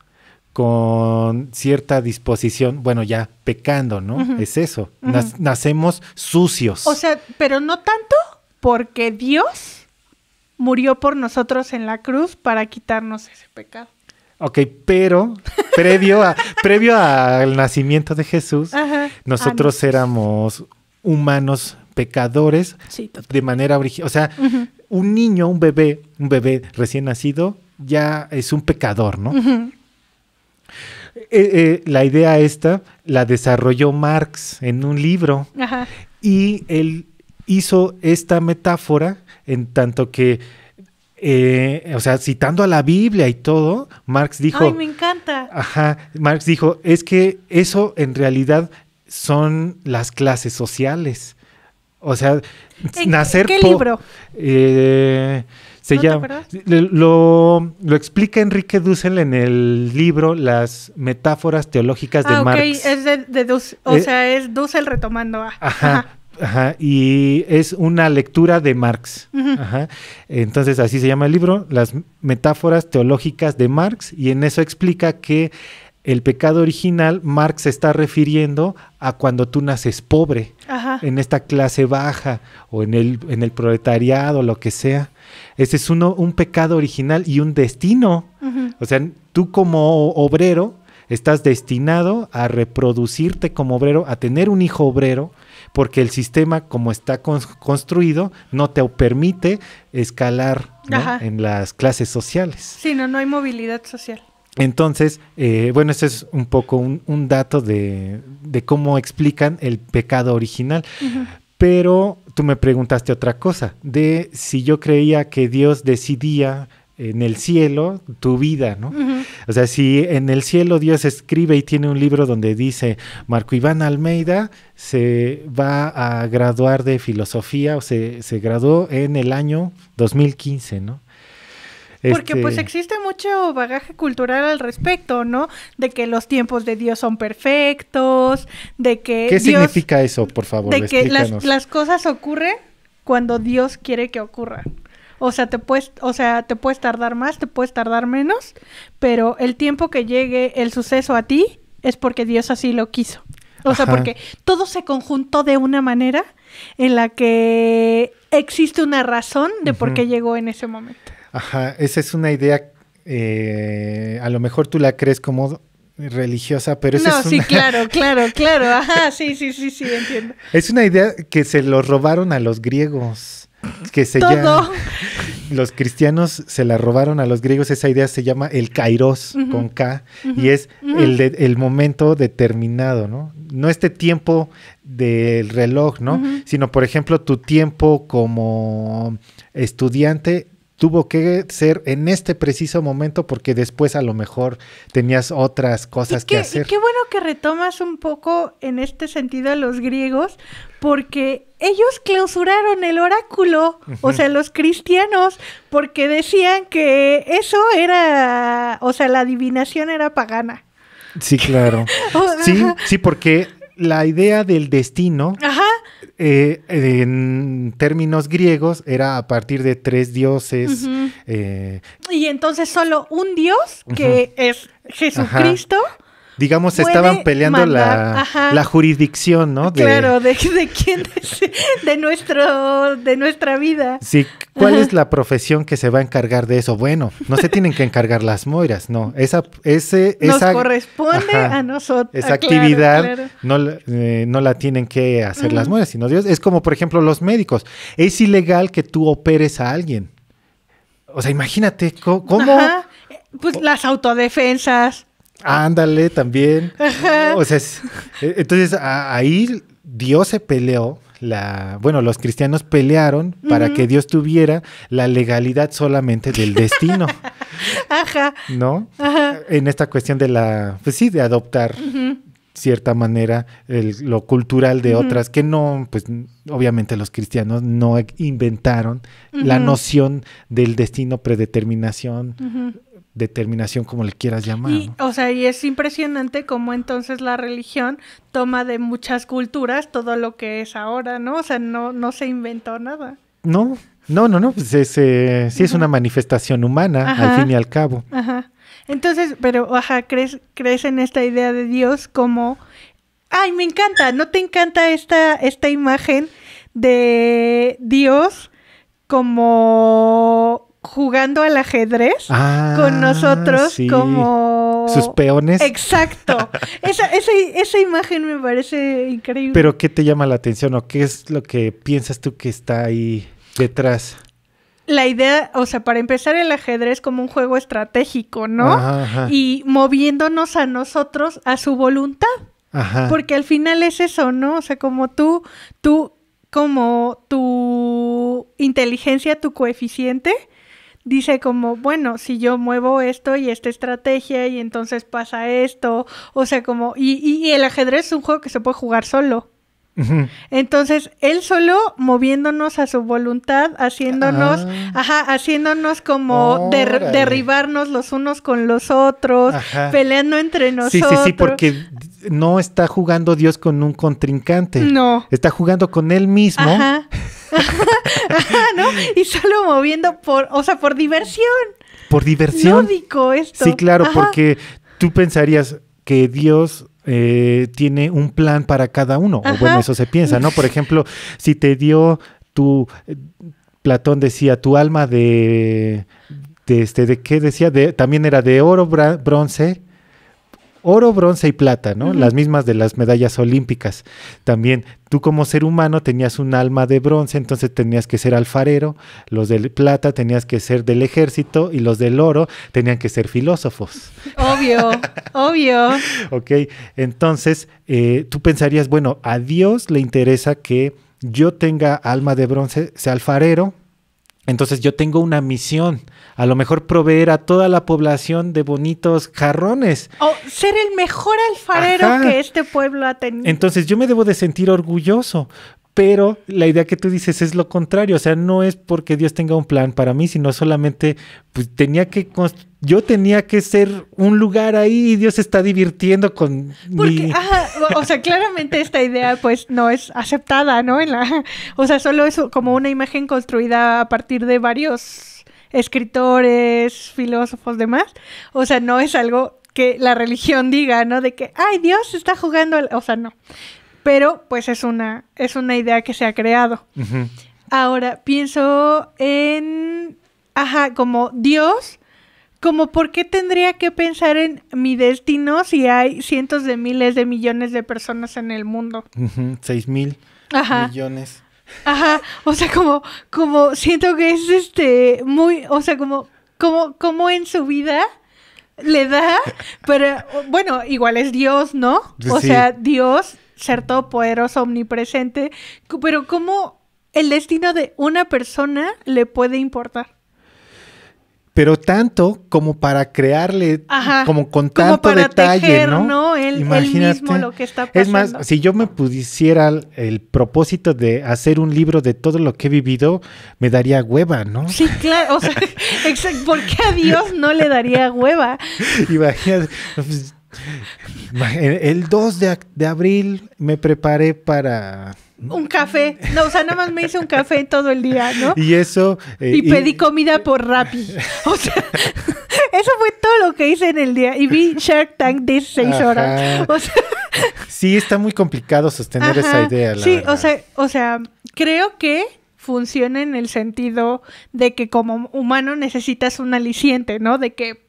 con cierta disposición, bueno, ya pecando, ¿no? Es eso, nacemos sucios. O sea, pero no tanto porque Dios murió por nosotros en la cruz para quitarnos ese pecado. Ok, pero previo al nacimiento de Jesús, nosotros éramos humanos pecadores de manera original. O sea, un niño, un bebé recién nacido, ya es un pecador, ¿no? La idea esta la desarrolló Marx en un libro. Y él hizo esta metáfora en tanto que o sea, citando a la Biblia y todo, Marx dijo... ¡Ay, me encanta! Marx dijo, es que eso en realidad son las clases sociales. O sea, nacer... ¿Qué libro? Se llama... Lo explica Enrique Dussel en el libro Las metáforas teológicas de Marx. Es de Dussel, es Dussel retomando. Y es una lectura de Marx. Entonces así se llama el libro, Las metáforas teológicas de Marx, y en eso explica que el pecado original, Marx se está refiriendo a cuando tú naces pobre, en esta clase baja o en el proletariado, lo que sea. Ese es un pecado original y un destino. O sea, tú como obrero estás destinado a reproducirte como obrero, a tener un hijo obrero, porque el sistema como está construido no te permite escalar, ¿no? En las clases sociales. Sí, no hay movilidad social. Entonces, bueno, ese es un poco un dato de cómo explican el pecado original. Pero tú me preguntaste otra cosa, de si yo creía que Dios decidía en el cielo tu vida, ¿no? O sea, si en el cielo Dios escribe y tiene un libro donde dice Marco Iván Almeida se va a graduar de filosofía o se graduó en el año 2015, ¿no? Porque pues existe mucho bagaje cultural al respecto, ¿no? De que los tiempos de Dios son perfectos, de que ¿Qué significa eso, por favor? De que las cosas ocurren cuando Dios quiere que ocurran. O sea, te puedes tardar más, te puedes tardar menos, pero el tiempo que llegue el suceso a ti es porque Dios así lo quiso. O sea, porque todo se conjuntó de una manera en la que existe una razón de por qué llegó en ese momento. Esa es una idea, a lo mejor tú la crees como religiosa, pero esa es una... claro. Sí, entiendo. Es una idea que se lo robaron a los griegos. Los cristianos se la robaron a los griegos. Esa idea se llama el kairos, con K, y es el momento determinado, ¿no? No este tiempo del reloj, ¿no? Sino, por ejemplo, tu tiempo como estudiante tuvo que ser en este preciso momento porque después a lo mejor tenías otras cosas que hacer. Y qué bueno que retomas un poco en este sentido a los griegos, porque ellos clausuraron el oráculo, o sea, los cristianos, porque decían que eso era, o sea, la adivinación era pagana. Sí, claro. Sí, porque la idea del destino en términos griegos era a partir de 3 dioses. Uh-huh. Y entonces solo un dios, que es Jesucristo. Ajá. Digamos, estaban peleando la jurisdicción, ¿no? Claro, ¿de quién? De nuestra vida. Sí, ¿cuál es la profesión que se va a encargar de eso? Bueno, no se tienen que encargar las moiras, no. Nos corresponde a nosotros. Esa actividad no la tienen que hacer las moiras, sino Dios. Es como, por ejemplo, los médicos. Es ilegal que tú operes a alguien. O sea, imagínate, ¿cómo? Ajá. Pues las autodefensas. Ándale, también. Ajá. O sea, entonces ahí Dios se peleó, los cristianos pelearon para que Dios tuviera la legalidad solamente del destino. Ajá. ¿No? Ajá. En esta cuestión de de adoptar cierta manera lo cultural de otras, que no, pues obviamente los cristianos no inventaron la noción del destino, predeterminación, determinación, como le quieras llamar. Y, ¿no? O sea, y es impresionante cómo entonces la religión toma de muchas culturas todo lo que es ahora, ¿no? O sea, no se inventó nada. No, pues sí es una manifestación humana, al fin y al cabo. Ajá. Entonces, pero, ¿crees en esta idea de Dios como... ¡Ay, me encanta! ¿No te encanta esta imagen de Dios como... jugando al ajedrez con nosotros, sí, como... sus peones. Exacto. Esa imagen me parece increíble. ¿Pero qué te llama la atención o qué es lo que piensas tú que está ahí detrás? La idea, o sea, para empezar, el ajedrez como un juego estratégico, ¿no? Ajá. Y moviéndonos a nosotros a su voluntad. Ajá. Porque al final es eso, ¿no? O sea, como tú como tu inteligencia, tu coeficiente... dice como, bueno, si yo muevo esto y esta estrategia y entonces pasa esto, o sea, como, y el ajedrez es un juego que se puede jugar solo. Uh-huh. Entonces, él solo moviéndonos a su voluntad, haciéndonos como derribarnos los unos con los otros, peleando entre nosotros. Sí, porque no está jugando Dios con un contrincante. No. Está jugando con él mismo. Ajá, ¿no? Y solo moviendo por diversión. Por diversión. Lúdico esto. Sí, claro, porque tú pensarías que Dios tiene un plan para cada uno. O bueno, eso se piensa, ¿no? Por ejemplo, si te dio Platón decía, tu alma ¿de qué decía? También era de oro, bronce y plata, ¿no? Las mismas de las medallas olímpicas. También tú como ser humano tenías un alma de bronce, entonces tenías que ser alfarero, los de plata tenías que ser del ejército y los del oro tenían que ser filósofos. Obvio. Ok, entonces tú pensarías, bueno, a Dios le interesa que yo tenga alma de bronce, sea alfarero. Entonces yo tengo una misión, a lo mejor proveer a toda la población de bonitos jarrones. O ser el mejor alfarero que este pueblo ha tenido. Entonces yo me debo de sentir orgulloso, pero la idea que tú dices es lo contrario, o sea, no es porque Dios tenga un plan para mí, sino solamente pues yo tenía que ser un lugar ahí y Dios se está divirtiendo con o sea, claramente esta idea pues no es aceptada, ¿no? O sea, solo es como una imagen construida a partir de varios escritores, filósofos, demás. O sea, no es algo que la religión diga, ¿no? De que, ay, Dios está jugando, o sea, no. Pero pues es una idea que se ha creado. Uh-huh. Ahora, pienso en, como Dios... Como, ¿por qué tendría que pensar en mi destino si hay cientos de miles de millones de personas en el mundo? 6,000 millones. O sea, como siento que es muy, o sea, como en su vida le da, pero bueno, igual es Dios, ¿no? O sea, Dios, ser todopoderoso, omnipresente, pero ¿cómo el destino de una persona le puede importar? Pero tanto como para crearle, como con tanto como para detalle, tejer, ¿no? Él mismo lo que está pasando. Es más, si yo me pusiera el propósito de hacer un libro de todo lo que he vivido, me daría hueva, ¿no? Sí, claro, o sea, ¿por qué a Dios no le daría hueva? Imagínate, el 2 de abril me preparé para un café. No, o sea, nada más me hice un café todo el día, ¿no? Y eso... y pedí comida por Rappi. O sea, eso fue todo lo que hice en el día. Y vi Shark Tank 16 horas. O sea... Sí, está muy complicado sostener esa idea, la verdad. o sea, creo que funciona en el sentido de que como humano necesitas un aliciente, ¿no? De que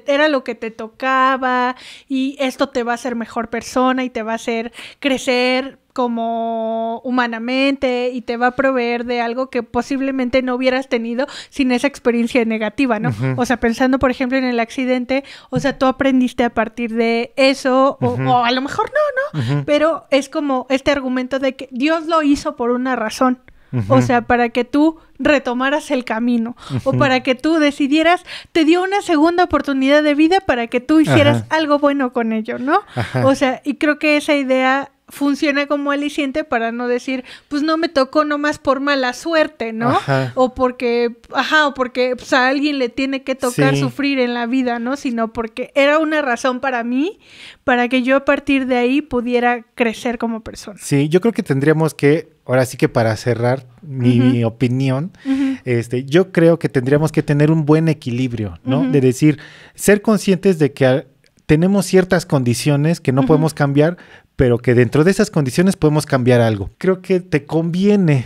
era lo que te tocaba y esto te va a hacer mejor persona y te va a hacer crecer como humanamente y te va a proveer de algo que posiblemente no hubieras tenido sin esa experiencia negativa, ¿no? Uh-huh. O sea, pensando, por ejemplo, en el accidente, o sea, tú aprendiste a partir de eso, uh-huh. o a lo mejor no, uh-huh. Pero es como este argumento de que Dios lo hizo por una razón. Uh-huh. O sea, para que tú retomaras el camino, uh-huh. o para que tú decidieras, te dio una segunda oportunidad de vida para que tú hicieras uh-huh. algo bueno con ello, ¿no? Uh-huh. O sea, y creo que esa idea funciona como aliciente para no decir, pues no me tocó nomás por mala suerte, ¿no? Ajá. O porque pues a alguien le tiene que tocar sufrir en la vida, ¿no? Sino porque era una razón para mí, para que yo a partir de ahí pudiera crecer como persona. Sí, yo creo que tendríamos que, ahora sí que para cerrar mi uh-huh. opinión, uh-huh. Yo creo que tendríamos que tener un buen equilibrio, ¿no? Uh-huh. De decir, ser conscientes de que tenemos ciertas condiciones que no uh-huh. podemos cambiar, pero que dentro de esas condiciones podemos cambiar algo. Creo que te conviene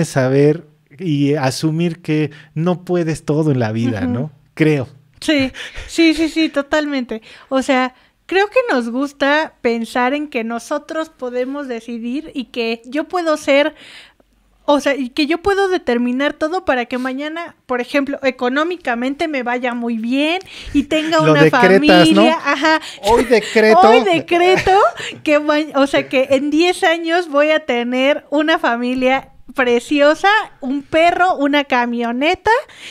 saber y asumir que no puedes todo en la vida, uh-huh. ¿no? Creo. Sí, totalmente. O sea, creo que nos gusta pensar en que nosotros podemos decidir y que yo puedo ser... O sea, y que yo puedo determinar todo para que mañana, por ejemplo, económicamente me vaya muy bien y tenga una familia. ¿No? Ajá. Hoy decreto que, o sea, que en 10 años voy a tener una familia preciosa, un perro, una camioneta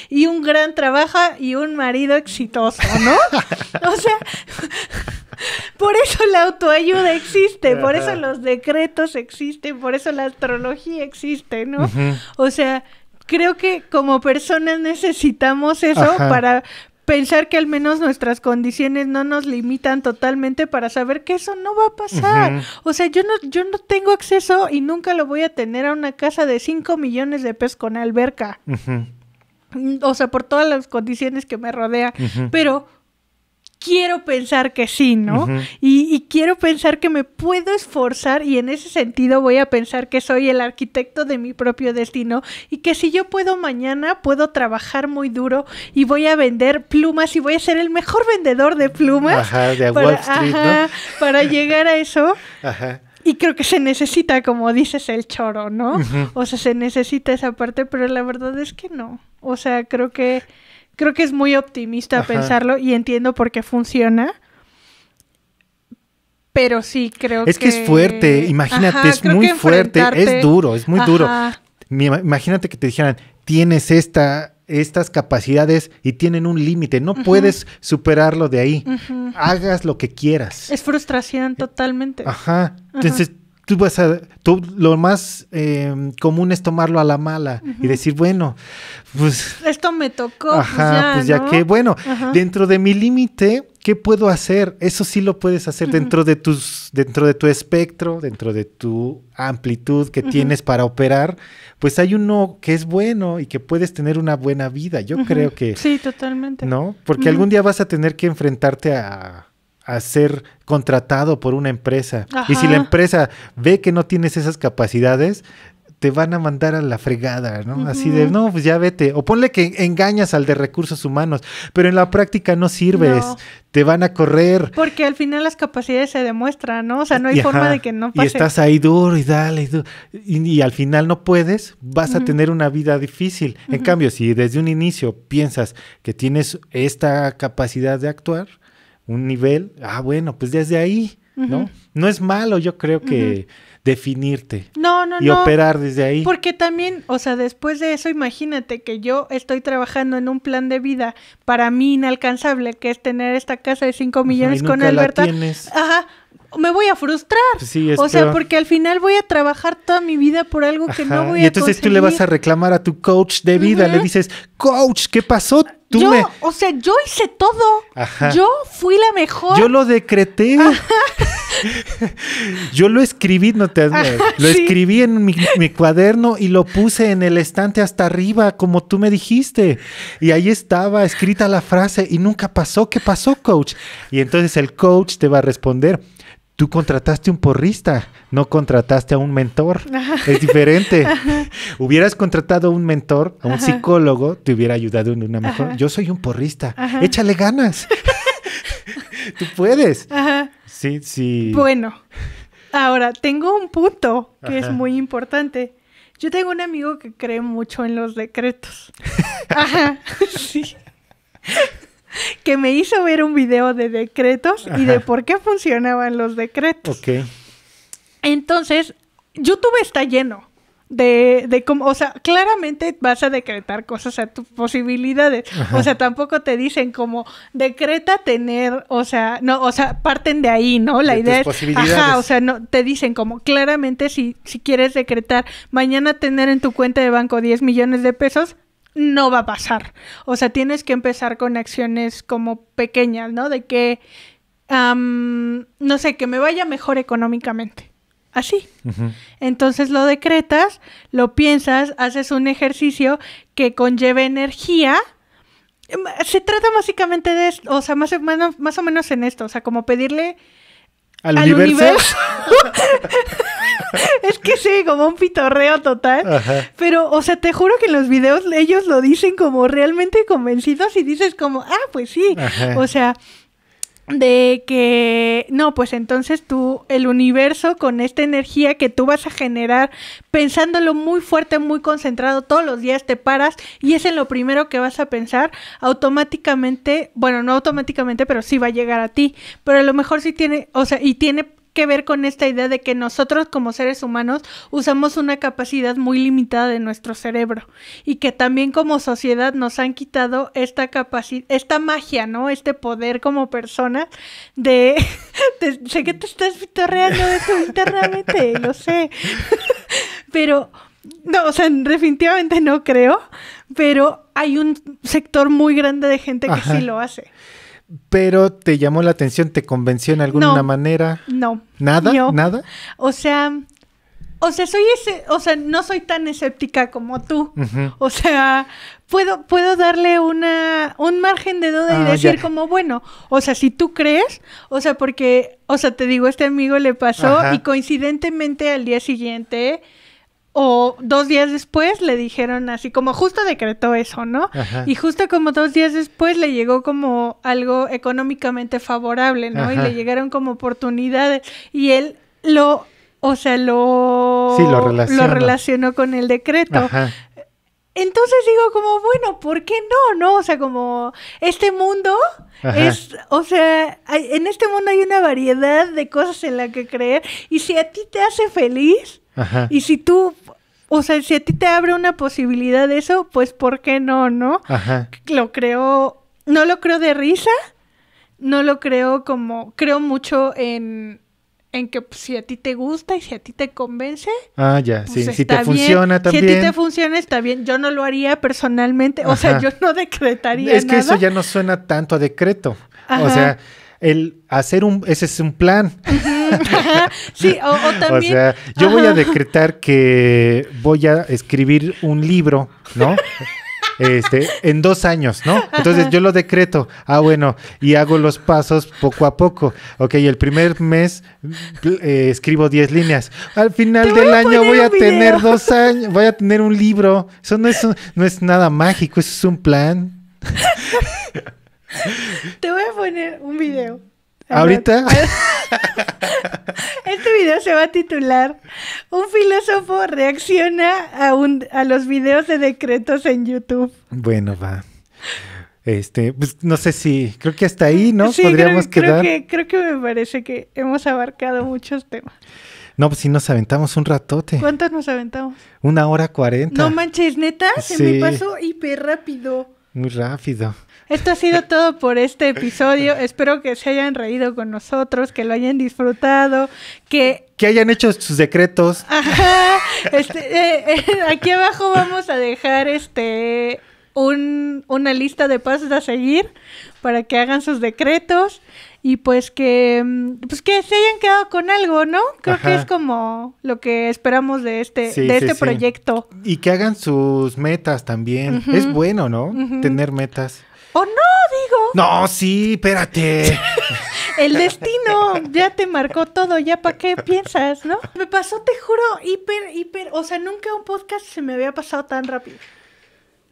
y un gran trabajo y un marido exitoso, ¿no? O sea... Por eso la autoayuda existe, por eso los decretos existen, por eso la astrología existe, ¿no? Uh-huh. O sea, creo que como personas necesitamos eso para pensar que al menos nuestras condiciones no nos limitan totalmente para saber que eso no va a pasar. Uh-huh. O sea, yo no tengo acceso y nunca lo voy a tener a una casa de 5 millones de pesos con alberca. Uh-huh. O sea, por todas las condiciones que me rodean, uh-huh. pero... quiero pensar que sí, ¿no? Uh-huh. Y quiero pensar que me puedo esforzar y en ese sentido voy a pensar que soy el arquitecto de mi propio destino y que si yo puedo mañana, puedo trabajar muy duro y voy a vender plumas y voy a ser el mejor vendedor de plumas. De Wall Street, ¿no? Para llegar a eso. Ajá. Y creo que se necesita, como dices, el choro, ¿no? Uh-huh. O sea, se necesita esa parte, pero la verdad es que no. O sea, creo que es muy optimista pensarlo y entiendo por qué funciona. Pero sí, creo que... Es que es fuerte, imagínate, es muy fuerte, es duro, es muy duro. Imagínate que te dijeran, tienes estas capacidades y tienen un límite, no puedes superarlo de ahí, hagas lo que quieras. Es frustración totalmente. Entonces... Tú lo más común es tomarlo a la mala y decir, bueno, pues... esto me tocó, pues ya, ¿no? Que, bueno, dentro de mi límite, ¿qué puedo hacer? Eso sí lo puedes hacer dentro de tu espectro, dentro de tu amplitud que tienes para operar, pues hay uno que es bueno y que puedes tener una buena vida. Yo creo que... Sí, totalmente. ¿No? Porque algún día vas a tener que enfrentarte a ser contratado por una empresa. Y si la empresa ve que no tienes esas capacidades, te van a mandar a la fregada, ¿no? Así de, no, pues ya vete. O ponle que engañas al de recursos humanos, pero en la práctica no sirves. No. Te van a correr. Porque al final las capacidades se demuestran, ¿no? O sea, no hay forma de que no pase. Y estás ahí duro y dale. Y al final no puedes, vas a tener una vida difícil. En cambio, si desde un inicio piensas que tienes esta capacidad de actuar, un nivel, bueno, pues desde ahí, ¿no? No es malo, yo creo que definirte y operar desde ahí. Porque también, o sea, después de eso, imagínate que yo estoy trabajando en un plan de vida para mí inalcanzable, que es tener esta casa de 5 millones con Alberta. me voy a frustrar. Sí, o sea, porque al final voy a trabajar toda mi vida por algo que no voy a Y entonces conseguir. tú le vas a reclamar a tu coach de vida, le dices, coach, ¿qué pasó? O sea, yo hice todo. Ajá. Yo fui la mejor. Yo lo decreté. Yo lo escribí, escribí en mi cuaderno y lo puse en el estante hasta arriba, como tú me dijiste. Y ahí estaba escrita la frase y nunca pasó. ¿Qué pasó, coach? Y entonces el coach te va a responder, tú contrataste un porrista, no contrataste a un mentor. Ajá. Es diferente. Ajá. Hubieras contratado a un mentor, a un psicólogo, te hubiera ayudado en una mejor. Ajá. Yo soy un porrista. Ajá. Échale ganas. Tú puedes. Ajá. Sí, sí. Bueno, ahora tengo un punto que es muy importante. Yo tengo un amigo que cree mucho en los decretos. Ajá. Sí. Que me hizo ver un video de decretos y de por qué funcionaban los decretos. Ok. Entonces, YouTube está lleno de cómo, o sea, claramente vas a decretar cosas a tus posibilidades. Ajá. O sea, tampoco te dicen como decreta tener, o sea, no, o sea, parten de ahí, ¿no? La idea es, ajá, o sea, no, te dicen como claramente si quieres decretar mañana tener en tu cuenta de banco 10 millones de pesos, no va a pasar. O sea, tienes que empezar con acciones como pequeñas, ¿no? De que, no sé, que me vaya mejor económicamente. Así. Uh-huh. Entonces lo decretas, lo piensas, haces un ejercicio que conlleve energía. Se trata básicamente de esto, o sea, más o menos en esto, o sea, como pedirle al universo. Es que sí, como un pitorreo total. Ajá. Pero, o sea, te juro que en los videos ellos lo dicen como realmente convencidos y dices como, pues sí. Ajá. O sea, de que, no, pues entonces tú, el universo con esta energía que tú vas a generar, pensándolo muy fuerte, muy concentrado, todos los días te paras y es en lo primero que vas a pensar, automáticamente, bueno, no automáticamente, pero sí va a llegar a ti, pero a lo mejor sí tiene, o sea, y tiene que ver con esta idea de que nosotros como seres humanos usamos una capacidad muy limitada de nuestro cerebro y que también como sociedad nos han quitado esta capacidad, esta magia, ¿no? Este poder como personas de sé que te estás pitorreando de tu internamente, lo sé. Pero no, o sea, definitivamente no creo, pero hay un sector muy grande de gente que sí lo hace. Pero te llamó la atención, te convenció en alguna manera. No. ¿Nada? No. ¿Nada? O sea, no soy tan escéptica como tú. Uh-huh. O sea, puedo darle un margen de duda y decir como, bueno, o sea, si tú crees, o sea, porque, o sea, te digo, este amigo le pasó y coincidentemente al día siguiente o 2 días después le dijeron así, como justo decretó eso, ¿no? Ajá. Y justo como 2 días después le llegó como algo económicamente favorable, ¿no? Ajá. Y le llegaron como oportunidades. Y él lo relacionó con el decreto. Ajá. Entonces digo como, bueno, ¿por qué no? ¿No? O sea, como este mundo es, o sea, en este mundo hay una variedad de cosas en la que creer. Y si a ti te hace feliz, ajá, y si tú, o sea, si a ti te abre una posibilidad de eso, pues ¿por qué no? ¿No? Ajá. No lo creo de risa, no lo creo como, creo mucho en que pues, si a ti te gusta y si a ti te convence, ya, pues, sí, si te funciona también. Si a ti te funciona, está bien. Yo no lo haría personalmente, o sea, yo no decretaría nada. Es que eso ya no suena tanto a decreto. Ajá. O sea, ese es un plan. Ajá. Sí, o también. O sea, yo voy a decretar que voy a escribir un libro, ¿no? En 2 años, ¿no? Entonces yo lo decreto. Bueno, y hago los pasos poco a poco. Ok, el primer mes escribo 10 líneas. Al final del año voy a tener 2 años, voy a tener un libro. Eso no es nada mágico, eso es un plan. Te voy a poner un video. ¿Ahorita? Este video se va a titular "Un filósofo reacciona a los videos de decretos en YouTube". Bueno, va. Pues no sé si, creo que hasta ahí, ¿no? Sí, podríamos quedar. Creo que me parece que hemos abarcado muchos temas. No, pues sí nos aventamos un ratote. ¿Cuántos nos aventamos? 1 hora 40. No manches, ¿neta? Se me pasó hiper rápido. Muy rápido. Esto ha sido todo por este episodio. Espero que se hayan reído con nosotros, que lo hayan disfrutado, que hayan hecho sus decretos. Ajá. Aquí abajo vamos a dejar una lista de pasos a seguir para que hagan sus decretos y pues que se hayan quedado con algo, ¿no? Creo que es como lo que esperamos de este proyecto. Y que hagan sus metas también. Uh-huh. Es bueno, ¿no? Uh-huh. Tener metas. ¡Oh, no, digo! No, sí, espérate. El destino ya te marcó todo, ya para qué piensas, ¿no? Me pasó, te juro, hiper, o sea, nunca un podcast se me había pasado tan rápido.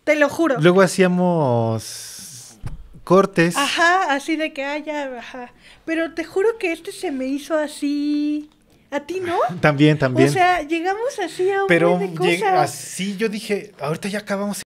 Te lo juro. Luego hacíamos cortes. Ajá, así de que ajá. Pero te juro que se me hizo así. ¿A ti no? También. O sea, llegamos así a un de cosas. Pero así yo dije, ahorita ya acabamos